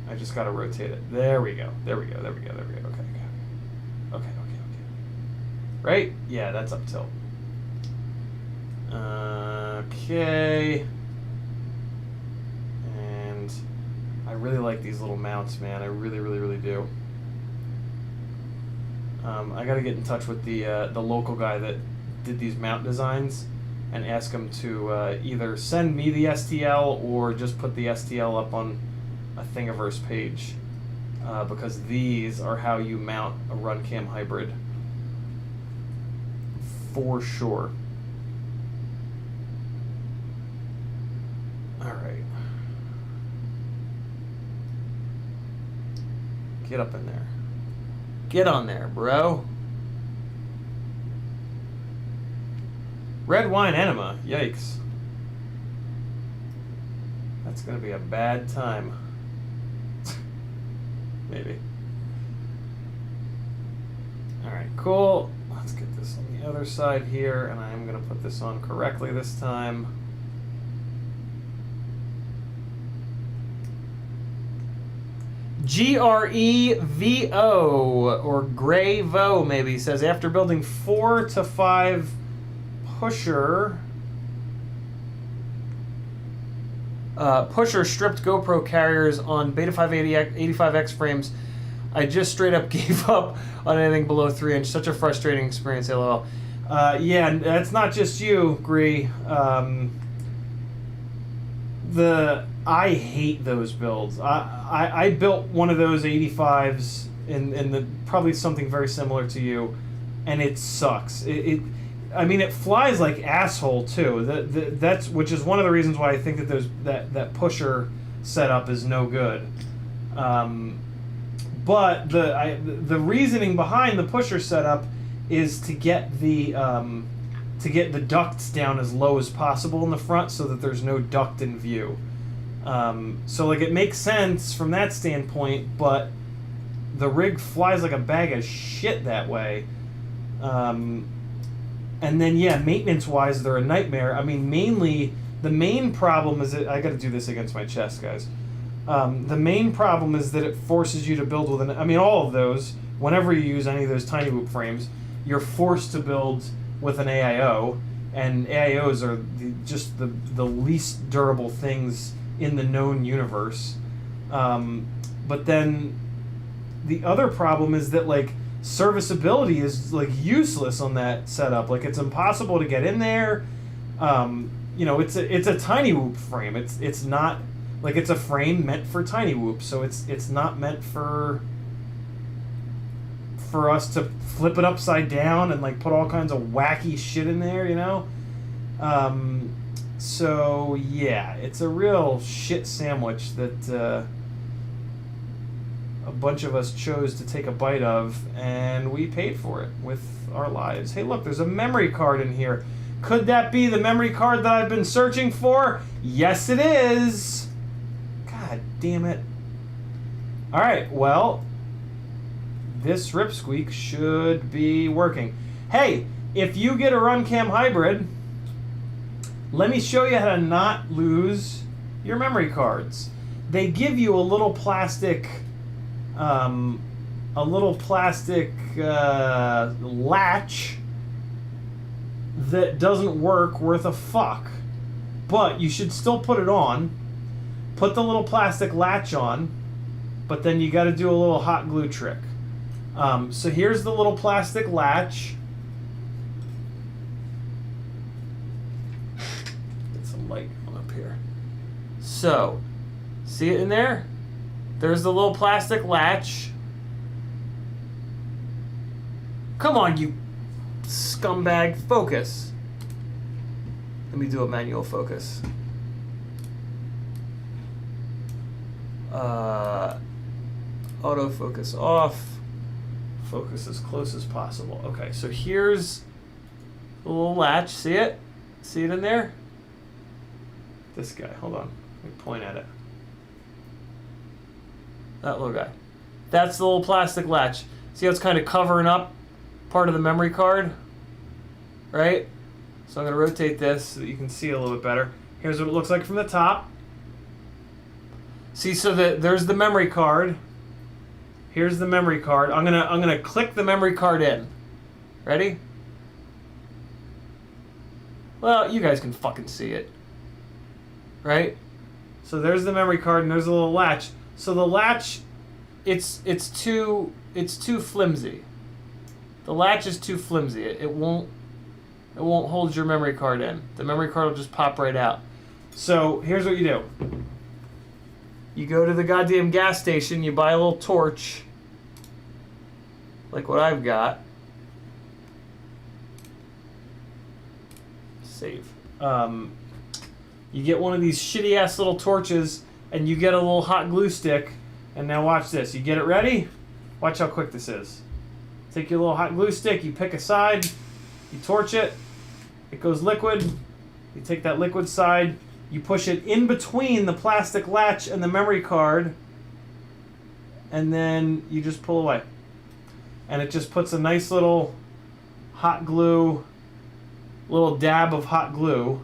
I just got to rotate it. There we go. There we go. There we go. There we go. Okay, okay. Okay, okay, okay. Right? Yeah, that's up tilt. Okay. And I really like these little mounts, man. I really, really, really do. I got to get in touch with the local guy that did these mount designs and ask him to either send me the STL or just put the STL up on a Thingiverse page, because these are how you mount a RunCam hybrid for sure. All right, get up in there. Get on there, bro. Red wine enema. Yikes. That's going to be a bad time. Maybe. Alright, cool. Let's get this on the other side here, and I am going to put this on correctly this time. GREVO, or Grayvo maybe, says after building 4 to 5 pusher stripped GoPro carriers on Beta 585X frames, I just straight up gave up on anything below 3-inch. Such a frustrating experience, LOL. Yeah, that's not just you, Gree. I hate those builds. I built one of those 85s in probably something very similar to you, and it sucks. I mean, it flies like asshole too. That's which is one of the reasons why I think that that pusher setup is no good. But the reasoning behind the pusher setup is to get the ducts down as low as possible in the front so that there's no duct in view. So like it makes sense from that standpoint, but the rig flies like a bag of shit that way. And then yeah, maintenance wise they're a nightmare. I mean, mainly the main problem is that I got to do this against my chest, guys. The main problem is that it forces you to build with all of those, whenever you use any of those tiny whoop frames, you're forced to build with an AIO, and AIOs are just the least durable things in the known universe. But then the other problem is that like serviceability is like useless on that setup. Like it's impossible to get in there. It's a tiny whoop frame. It's not like it's a frame meant for tiny whoops, so it's not meant for us to flip it upside down and like put all kinds of wacky shit in there, you know? So yeah, it's a real shit sandwich that a bunch of us chose to take a bite of, and we paid for it with our lives. Hey look, there's a memory card in here. Could that be the memory card that I've been searching for? Yes it is! God damn it. Alright, well, this Ripsqueak should be working. Hey, if you get a Runcam hybrid, let me show you how to not lose your memory cards. They give you a little plastic latch that doesn't work worth a fuck, but you should still put it on. Put the little plastic latch on, but then you got to do a little hot glue trick. So here's the little plastic latch. Get some light on up here. So, see it in there? There's the little plastic latch. Come on, you scumbag. Focus. Let me do a manual focus. Autofocus off. Focus as close as possible. Okay, so here's the little latch. See it? See it in there? This guy. Hold on. Let me point at it. That little guy. That's the little plastic latch. See how it's kind of covering up part of the memory card? Right? So I'm going to rotate this so that you can see a little bit better. Here's what it looks like from the top. See, so there's the memory card. Here's the memory card. I'm gonna click the memory card in. Ready? Well, you guys can fucking see it. Right? So there's the memory card and there's a little latch. So the latch, it's too flimsy. The latch is too flimsy. It won't hold your memory card in. The memory card will just pop right out. So here's what you do. You go to the goddamn gas station, you buy a little torch, like what I've got. Save. You get one of these shitty ass little torches, and you get a little hot glue stick, and now watch this. You get it ready? Watch how quick this is. Take your little hot glue stick, you pick a side, you torch it, it goes liquid, you take that liquid side, you push it in between the plastic latch and the memory card, and then you just pull away. And it just puts a nice little hot glue, little dab of hot glue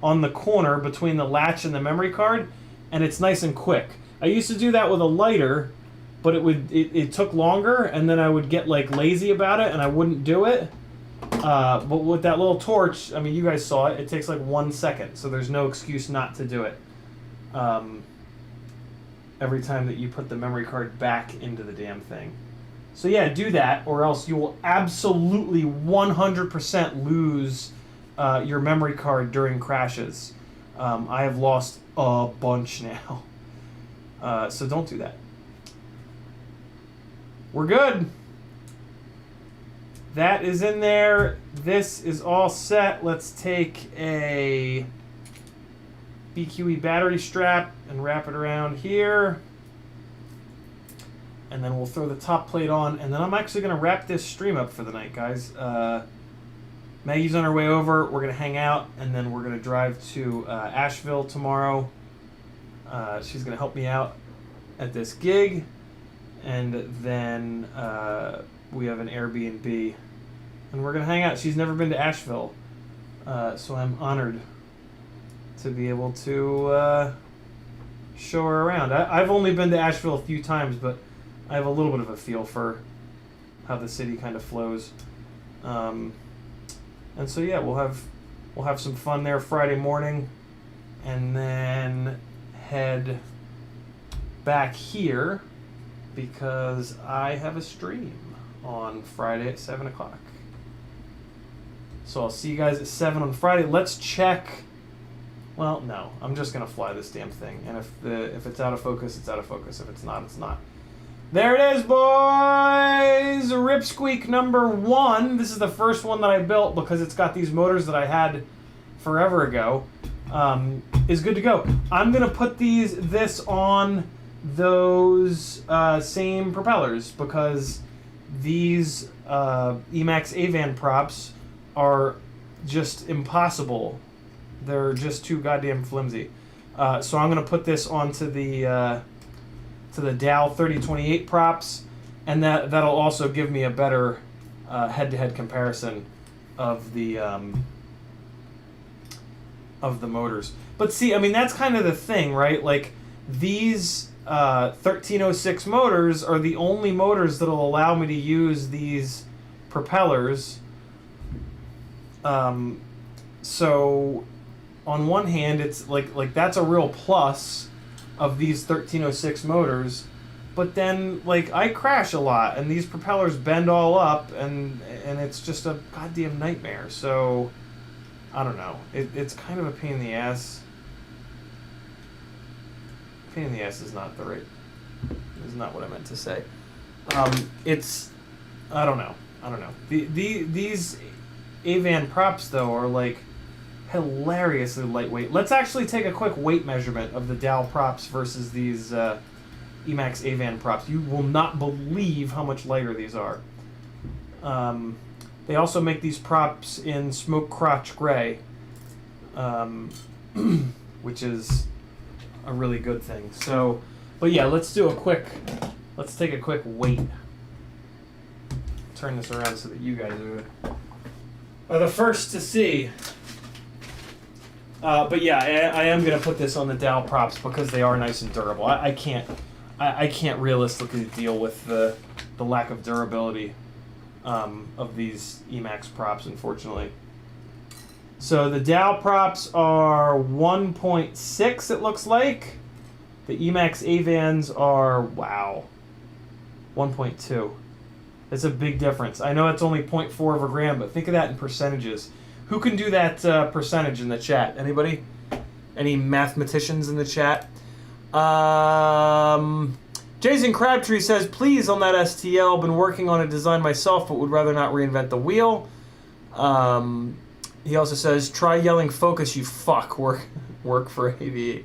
on the corner between the latch and the memory card, and it's nice and quick. I used to do that with a lighter, but it took longer, and then I would get like lazy about it, and I wouldn't do it. But with that little torch, I mean, you guys saw it. It takes like 1 second, so there's no excuse not to do it. Every time that you put the memory card back into the damn thing. So yeah, do that, or else you will absolutely 100% lose your memory card during crashes. I have lost a bunch now. So don't do that. We're good. That is in there. This is all set. Let's take a BQE battery strap and wrap it around here. And then we'll throw the top plate on. And then I'm actually going to wrap this stream up for the night, guys. Maggie's on her way over. We're going to hang out. And then we're going to drive to Asheville tomorrow. She's going to help me out at this gig. And then we have an Airbnb. And we're going to hang out. She's never been to Asheville. So I'm honored to be able to show her around. I've only been to Asheville a few times, but I have a little bit of a feel for how the city kind of flows. And so yeah, we'll have some fun there Friday morning, and then head back here because I have a stream on Friday at 7 o'clock. So I'll see you guys at 7 on Friday. Let's check. Well, no, I'm just gonna fly this damn thing, and if it's out of focus, it's out of focus. If it's not, it's not. There it is, boys! Rip Squeak number 1. This is the first one that I built because it's got these motors that I had forever ago. Is good to go. I'm gonna put this on those same propellers because these Emax Avan props are just impossible. They're just too goddamn flimsy. So I'm gonna put this onto the Dow 3028 props, and that'll also give me a better head-to-head comparison of the motors. But see, I mean, that's kind of the thing, right? Like, these 1306 motors are the only motors that'll allow me to use these propellers. So on one hand, it's like that's a real plus of these 1306 motors, but then like I crash a lot and these propellers bend all up and it's just a goddamn nightmare. So I don't know, it's kind of a pain in the ass. Pain in the ass is not not what I meant to say. It's I don't know. These Avan props though are like hilariously lightweight. Let's actually take a quick weight measurement of the Dow props versus these Emax Avan props. You will not believe how much lighter these are. They also make these props in smoke crotch gray, which is a really good thing. So, but yeah, let's take a quick weight. Turn this around so that you guys are the first to see. But yeah, I am gonna put this on the Dow props because they are nice and durable. I can't realistically deal with the lack of durability of these Emax props, unfortunately. So the Dow props are 1.6, it looks like. The Emax Avans are 1.2. That's a big difference. I know it's only 0.4 of a gram, but think of that in percentages. Who can do that percentage in the chat? Anybody? Any mathematicians in the chat? Jason Crabtree says, please, on that STL, been working on a design myself, but would rather not reinvent the wheel. He also says, try yelling focus, you fuck. Work for AVE.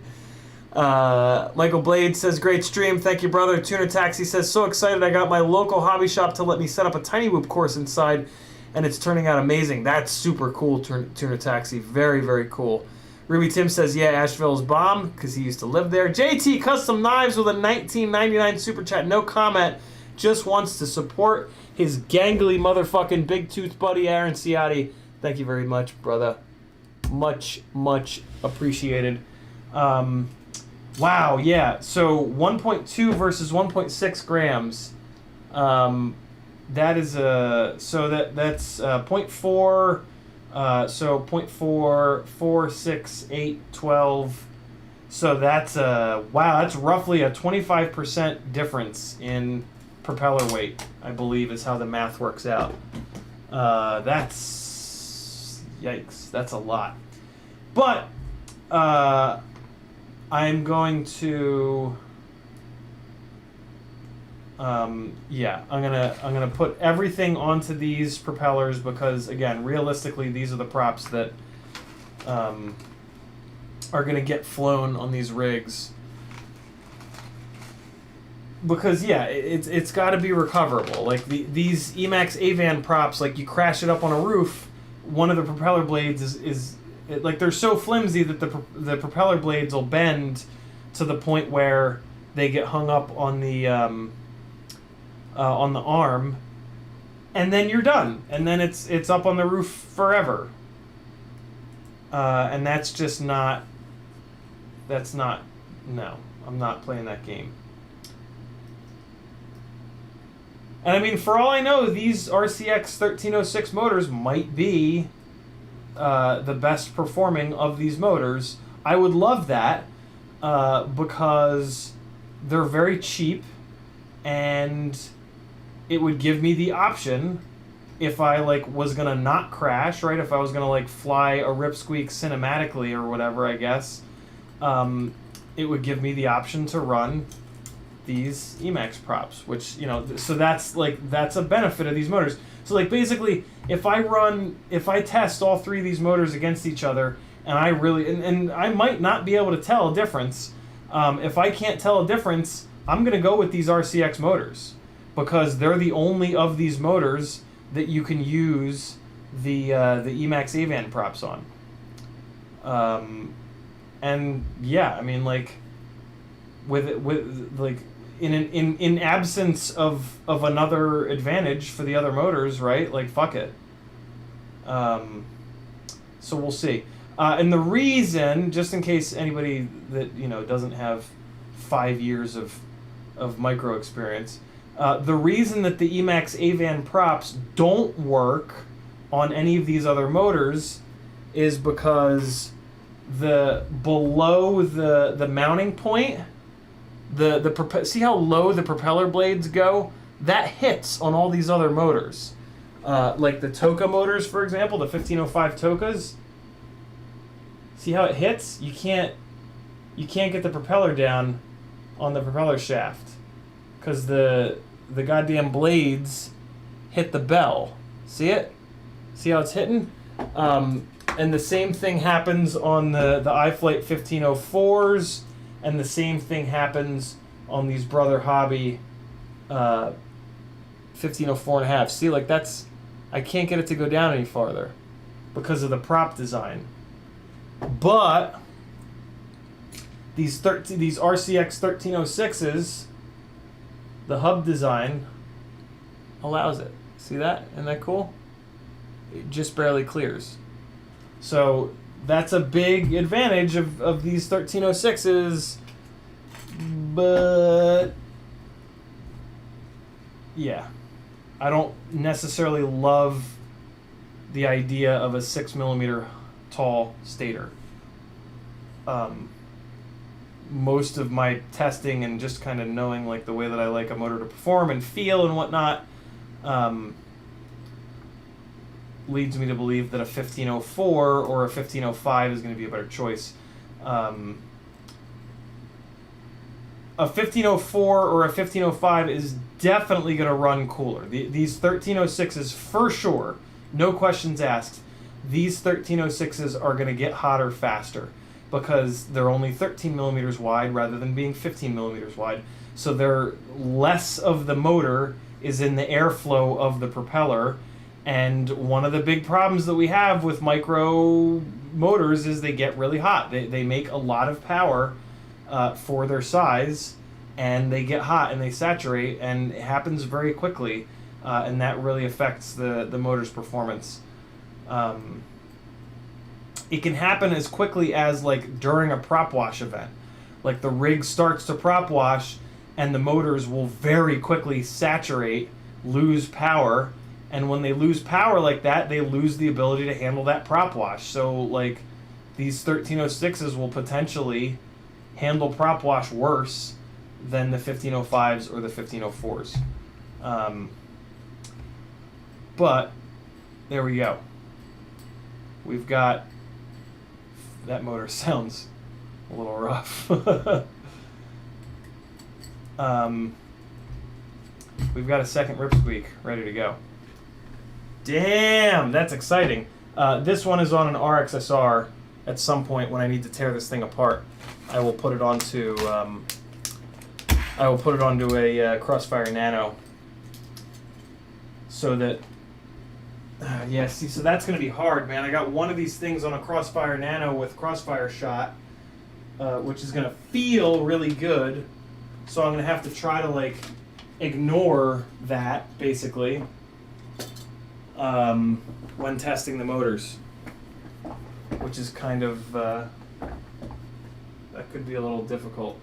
Michael Blade says, great stream. Thank you, brother. Tuner Taxi says, so excited I got my local hobby shop to let me set up a tiny whoop course inside, and it's turning out amazing. That's super cool, Tuner Taxi. Very, very cool. Ruby Tim says, yeah, Asheville's bomb, because he used to live there. JT Custom Knives with a 1999 super chat. No comment. Just wants to support his gangly motherfucking big tooth buddy, Aaron Ciotti. Thank you very much, brother. Much, much appreciated. Wow, yeah. So 1.2 versus 1.6 grams. That is that's point 0.4. So 0.4, 4, 6, 8, 12. So that's wow. That's roughly a 25% difference in propeller weight, I believe, is how the math works out. That's yikes. That's a lot. But I'm going to yeah, I'm gonna put everything onto these propellers because, again, realistically, these are the props that are gonna get flown on these rigs. Because yeah, it's got to be recoverable. Like these Emax Avan props, like you crash it up on a roof, one of the propeller blades is like they're so flimsy that the propeller blades will bend to the point where they get hung up on the arm, and then you're done, and then it's up on the roof forever. And that's just not. That's not. No, I'm not playing that game. And I mean, for all I know, these RCX 1306 motors might be the best performing of these motors. I would love that because they're very cheap, and it would give me the option if I was gonna not crash, right? If I was gonna fly a rip squeak cinematically or whatever, I guess, it would give me the option to run these Emax props, which, so that's a benefit of these motors. So basically, if I test all three of these motors against each other, and I really, and I might not be able to tell a difference, if I can't tell a difference, I'm gonna go with these RCX motors because they're the only of these motors that you can use the Emax Avan props on. And yeah, I mean, in absence of another advantage for the other motors, right? Fuck it. So we'll see. And the reason, just in case anybody that doesn't have 5 years of micro experience, the reason that the Emax Avan props don't work on any of these other motors is because below the mounting point, see how low the propeller blades go? That hits on all these other motors. Like the Toka motors, for example, the 1505 Tokas. See how it hits? You can't get the propeller down on the propeller shaft because the goddamn blades hit the bell. See it? See how it's hitting? And the same thing happens on the iFlight 1504s. And the same thing happens on these Brother Hobby 1504.5. See, I can't get it to go down any farther because of the prop design. But these RCX 1306s, the hub design allows it. See that? Isn't that cool? It just barely clears. So that's a big advantage of these 1306s, but yeah, I don't necessarily love the idea of a 6mm tall stator. Most of my testing and just kind of knowing the way that I like a motor to perform and feel and whatnot, leads me to believe that a 1504 or a 1505 is going to be a better choice. A 1504 or a 1505 is definitely going to run cooler. These 1306s, for sure, no questions asked, these 1306s are going to get hotter faster because they're only 13mm wide rather than being 15mm wide. So they're less of the motor is in the airflow of the propeller. And one of the big problems that we have with micro motors is they get really hot. They make a lot of power for their size, and they get hot and they saturate, and it happens very quickly, and that really affects the motor's performance. It can happen as quickly as during a prop wash event. Like the rig starts to prop wash and the motors will very quickly saturate, lose power, and when they lose power like that, they lose the ability to handle that prop wash. So like these 1306s will potentially handle prop wash worse than the 1505s or the 1504s. But there we go. We've got, that motor sounds a little rough. We've got a second rip squeak ready to go. Damn, that's exciting. This one is on an RXSR. At some point when I need to tear this thing apart, I will put it onto a Crossfire Nano, so that yeah, see, so that's gonna be hard, man. I got one of these things on a Crossfire Nano with Crossfire shot, which is gonna feel really good. So I'm gonna have to try to like ignore that basically when testing the motors, which is kind of that could be a little difficult.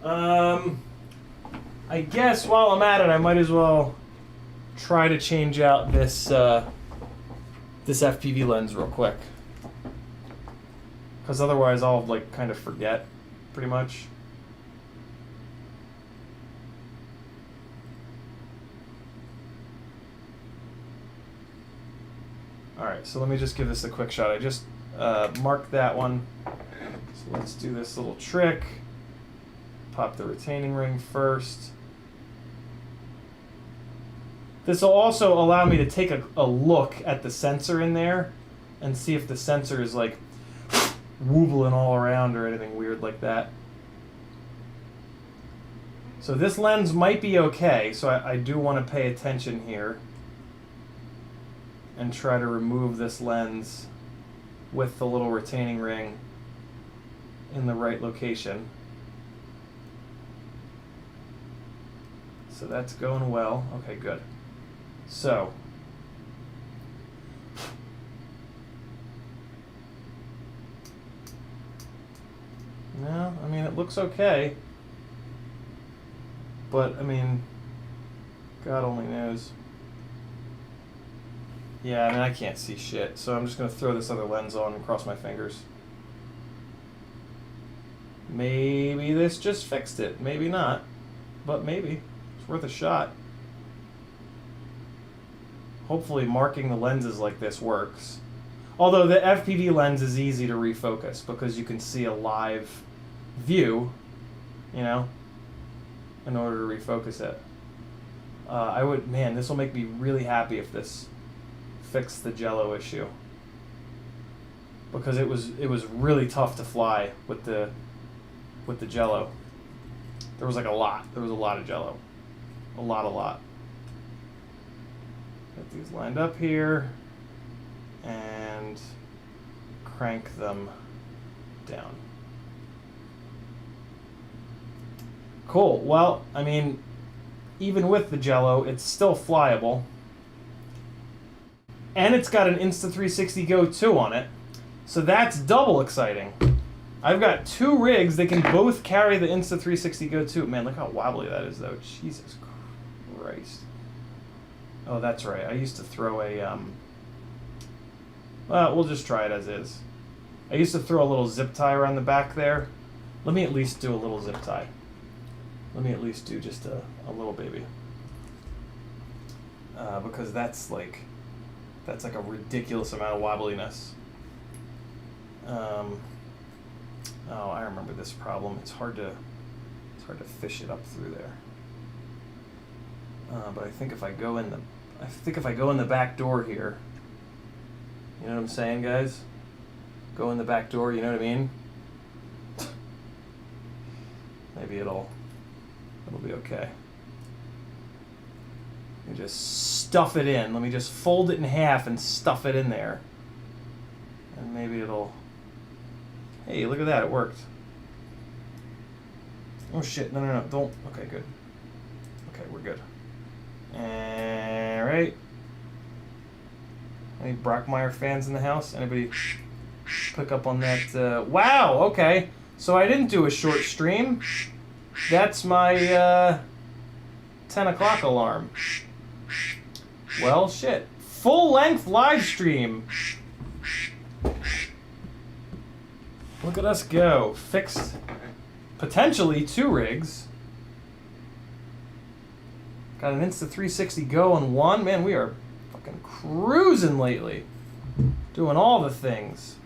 I guess while I'm at it, I might as well try to change out this this FPV lens real quick, because otherwise I'll like kind of forget pretty much. Alright, so let me just give this a quick shot. I just marked that one. So let's do this little trick. Pop the retaining ring first. This will also allow me to take a look at the sensor in there and see if the sensor is like wobbling all around or anything weird like that. So this lens might be okay, so I do want to pay attention here and try to remove this lens with the little retaining ring in the right location. So that's going well. Okay, good. So no, I mean, it looks okay, but I mean, God only knows. Yeah, I mean, I can't see shit, so I'm just going to throw this other lens on and cross my fingers. Maybe this just fixed it. Maybe not, but maybe. It's worth a shot. Hopefully marking the lenses like this works. Although the FPV lens is easy to refocus because you can see a live view, you know, in order to refocus it. Man, this will make me really happy if this fix the jello issue, because it was really tough to fly with the jello. There was like a lot of jello, a lot. Get these lined up here and crank them down. Cool. Well, I mean, even with the jello, it's still flyable. And it's got an Insta360 Go 2 on it, so that's double exciting. I've got two rigs that can both carry the Insta360 Go 2. Man, look how wobbly that is, though. Jesus Christ. Oh, that's right. I used to throw a... well, we'll just try it as is. I used to throw a little zip tie around the back there. Let me at least do a little zip tie. Let me at least do just a little baby. Because that's like a ridiculous amount of wobbliness. Oh, I remember this problem. It's hard to fish it up through there. But I think if I go in the back door here, you know what I'm saying, guys? Go in the back door, you know what I mean? Maybe it'll be okay. Let me just stuff it in. Let me just fold it in half and stuff it in there. And maybe it'll... Hey, look at that, it worked. Oh shit, no, don't... Okay, good. Okay, we're good. Alright. Any Brockmeyer fans in the house? Anybody pick up on that? Wow, okay. So I didn't do a short stream. That's my 10 o'clock alarm. Well, shit. Full-length live stream. Look at us go. Fixed potentially 2 rigs. Got an Insta360 Go on 1. Man, we are fucking cruising lately. Doing all the things.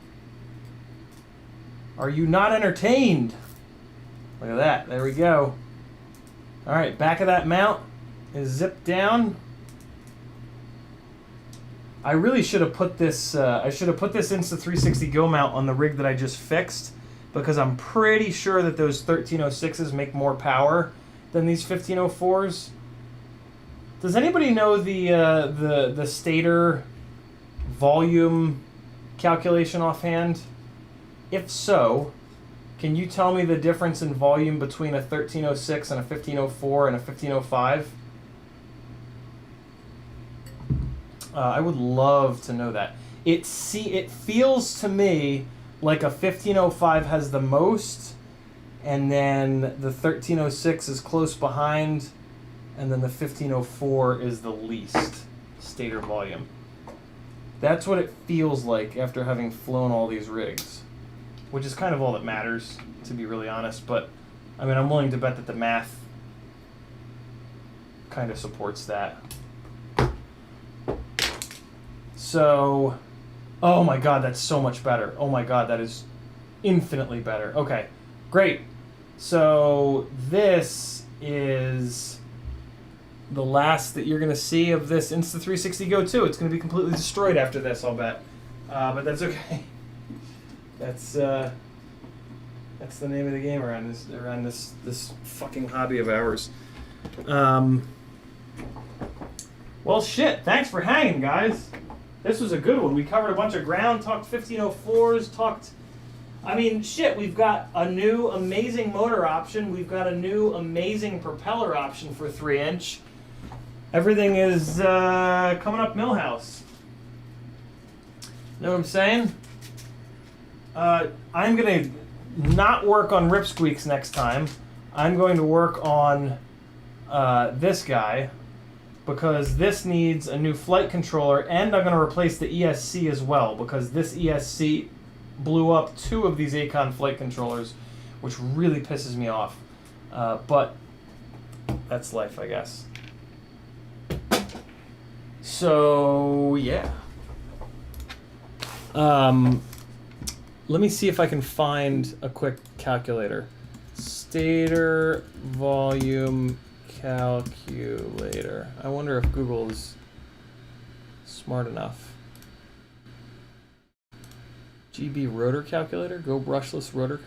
Are you not entertained? Look at that. There we go. All right, back of that mount is zipped down. I really should have put this. I should have put this Insta360 Go mount on the rig that I just fixed, because I'm pretty sure that those 1306s make more power than these 1504s. Does anybody know the stator volume calculation offhand? If so, can you tell me the difference in volume between a 1306 and a 1504 and a 1505? I would love to know that. It feels to me like a 1505 has the most, and then the 1306 is close behind, and then the 1504 is the least stator volume. That's what it feels like after having flown all these rigs, which is kind of all that matters, to be really honest. But I mean, I'm willing to bet that the math kind of supports that. So, oh my god, that's so much better. Oh my god, that is infinitely better. Okay, great. So this is the last that you're going to see of this Insta360 Go 2. It's going to be completely destroyed after this, I'll bet. But that's okay. That's the name of the game around this fucking hobby of ours. Well, shit. Thanks for hanging, guys. This was a good one. We covered a bunch of ground, talked 1504s, talked... I mean, shit, we've got a new amazing motor option. We've got a new amazing propeller option for 3-inch. Everything is coming up Millhouse. Know what I'm saying? I'm going to not work on rip squeaks next time. I'm going to work on this guy, because this needs a new flight controller, and I'm going to replace the ESC as well, because this ESC blew up 2 of these Acon flight controllers, which really pisses me off. But that's life, I guess. So, yeah. Let me see if I can find a quick calculator. Stator volume calculator. I wonder if Google is smart enough. GB rotor calculator? Go brushless rotor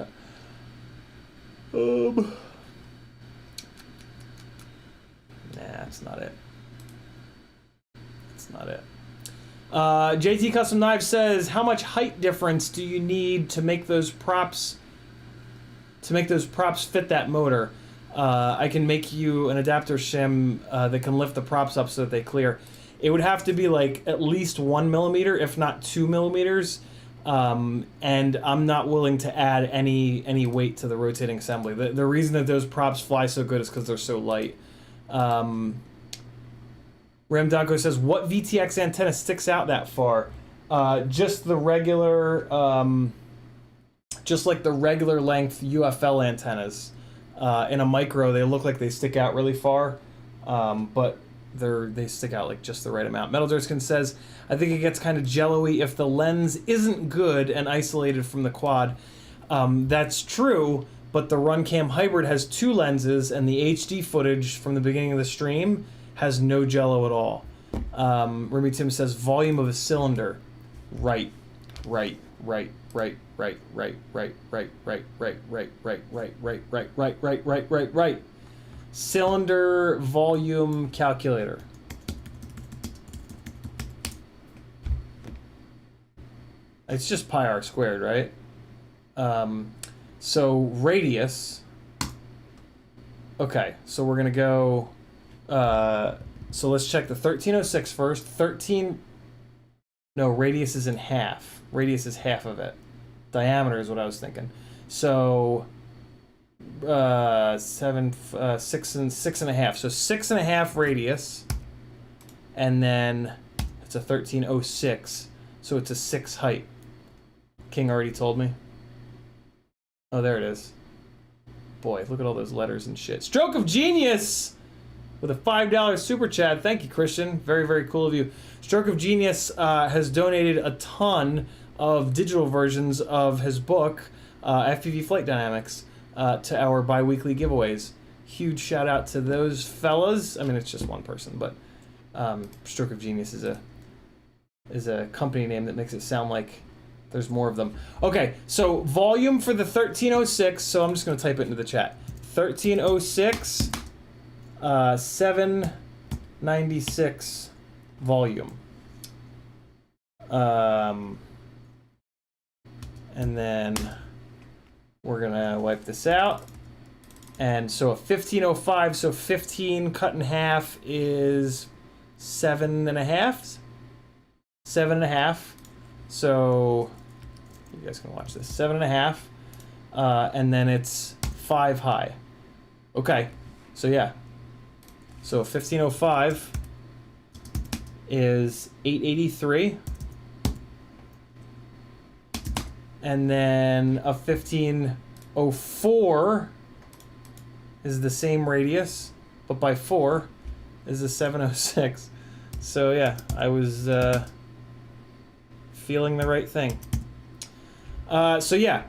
Nah, that's not it. That's not it. JT Custom Knives says, how much height difference do you need to make those props fit that motor? I can make you an adapter shim that can lift the props up so that they clear. It would have to be like at least 1 millimeter, if not 2 millimeters. And I'm not willing to add any weight to the rotating assembly. The reason that those props fly so good is because they're so light. Ramdanko says, what VTX antenna sticks out that far? Just the regular, just like the regular length UFL antennas. In a micro, they look like they stick out really far, but they stick out like just the right amount. Metal Durskin says, I think it gets kind of jello-y if the lens isn't good and isolated from the quad. That's true, but the Runcam Hybrid has 2 lenses, and the HD footage from the beginning of the stream has no jello at all. Remy Tim says, volume of a cylinder. Right. Cylinder volume calculator. It's just pi r squared, right? So radius. Okay, so we're gonna go. So let's check the 1306 first. No, radius is in half. Radius is half of it. Diameter is what I was thinking. So 6.5. So 6.5 radius, and then it's a 1306. So it's a 6 height. King already told me. Oh, there it is. Boy, look at all those letters and shit. Stroke of Genius with a $5 super chat. Thank you, Christian. Very, very cool of you. Stroke of Genius has donated a ton of digital versions of his book, FPV Flight Dynamics, to our bi-weekly giveaways. Huge shout out to those fellas. I mean, it's just one person, but Stroke of Genius is a company name that makes it sound like there's more of them. Okay, so volume for the 1306, so I'm just going to type it into the chat. 1306, 796 volume. And then we're going to wipe this out. And so a 1505, so 15 cut in half is 7.5. 7.5. So you guys can watch this. 7.5, and then it's 5 high. Okay, so yeah. So a 1505 is 883, and then a 1504 is the same radius, but by 4 is a 706. So yeah, I was feeling the right thing. So yeah,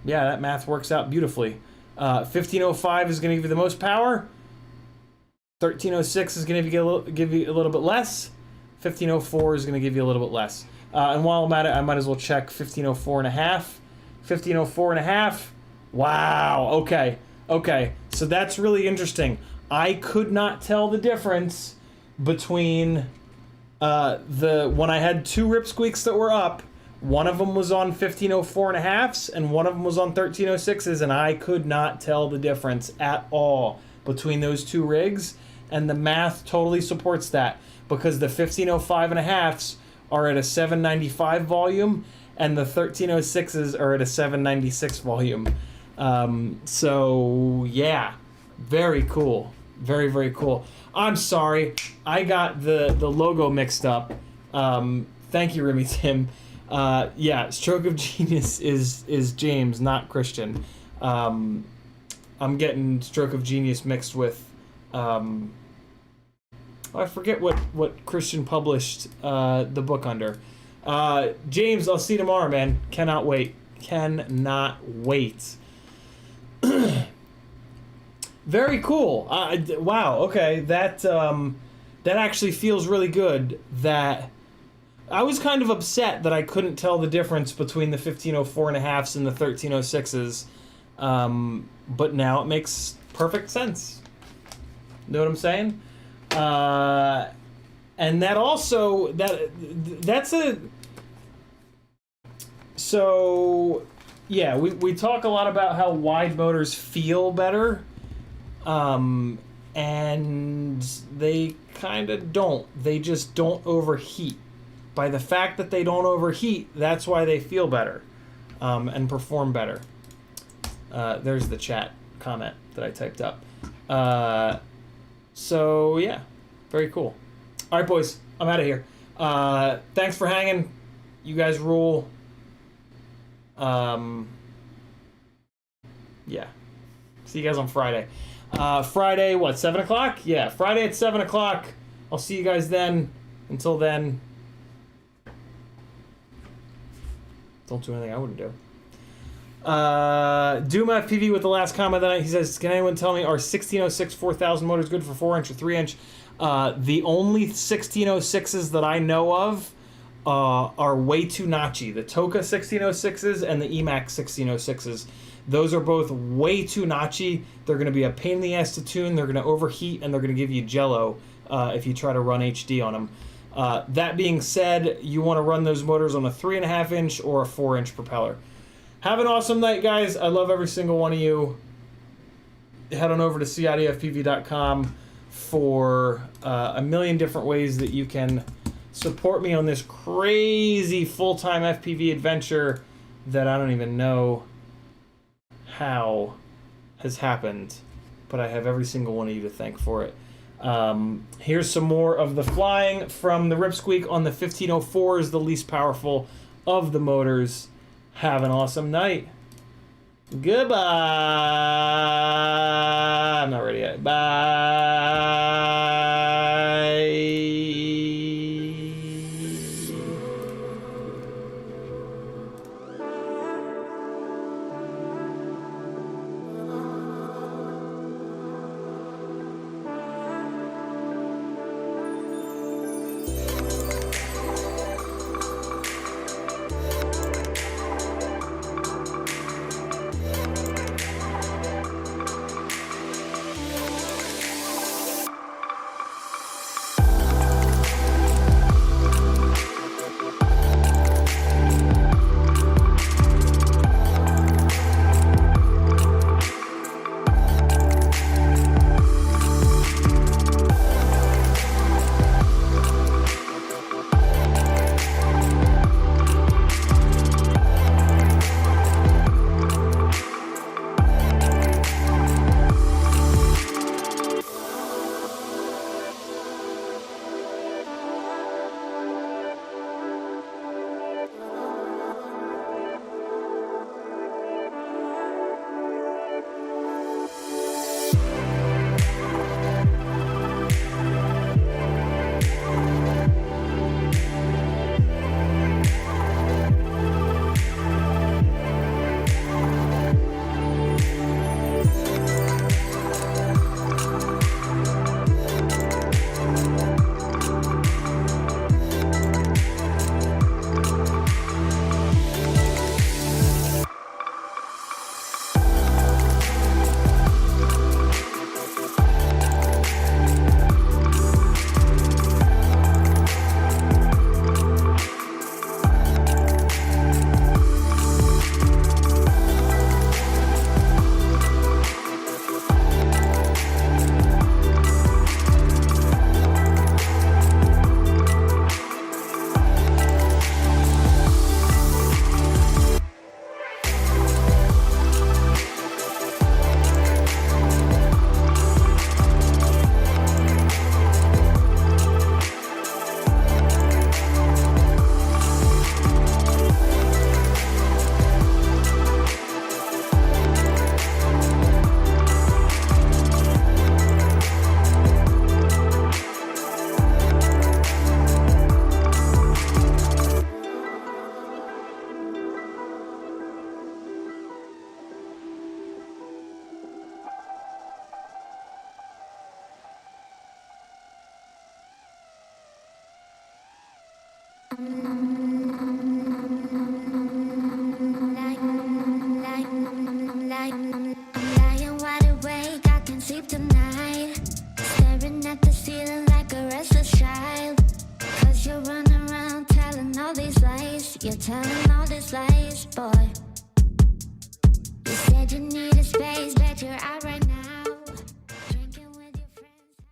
yeah, that math works out beautifully. 1505 is going to give you the most power. 1306 is going to give you a little bit less. 1504 is going to give you a little bit less. And while I'm at it, I might as well check 1504 and a half. 1504 and a half. Wow. Okay. Okay. So that's really interesting. I could not tell the difference between when I had two rip squeaks that were up. One of them was on 1504 and a halves, and one of them was on 1306s, and I could not tell the difference at all between those two rigs, and the math totally supports that, because the 1505 and a halves are at a 795 volume, and the 1306s are at a 796 volume. So yeah, very cool. Very, very cool. I'm sorry, I got the logo mixed up. Thank you, Remy Tim. Yeah, Stroke of Genius is James, not Christian. I'm getting Stroke of Genius mixed with I forget what Christian published the book under. James, I'll see you tomorrow, man. Cannot wait. Cannot wait. Very cool. Wow. Okay, that actually feels really good. That I was kind of upset that I couldn't tell the difference between the 1504 and a halves and the 1306s, but now it makes perfect sense. Know what I'm saying? And that also that's a so yeah. We talk a lot about how wide motors feel better. And they kind of don't. They just don't overheat. By the fact that they don't overheat, that's why they feel better, and perform better. There's the chat comment that I typed up. So yeah, very cool. All right, boys, I'm out of here. Thanks for hanging. You guys rule. Yeah. See you guys on Friday. Friday, what, 7 o'clock? Yeah, Friday at 7 o'clock. I'll see you guys then. Until then, don't do anything I wouldn't do. Doom FPV with the last comment that night. He says, can anyone tell me, are 1606 4000 motors good for 4-inch or 3-inch? The only 1606s that I know of are way too notchy. The Toka 1606s and the Emax 1606s. Those are both way too notchy. They're going to be a pain in the ass to tune. They're going to overheat, and they're going to give you jello if you try to run HD on them. That being said, you want to run those motors on a 3.5-inch or a 4-inch propeller. Have an awesome night, guys. I love every single one of you. Head on over to CiottiFPV.com for a million different ways that you can support me on this crazy full-time FPV adventure that I don't even know how has happened, but I have every single one of you to thank for it. Here's some more of the flying from the Rip Squeak on the 1504s, the least powerful of the motors. Have an awesome night. Goodbye. I'm not ready yet. Bye. Lying wide awake, I can't sleep tonight. Staring at the ceiling like a restless child. 'Cause you're running around telling all these lies. You're telling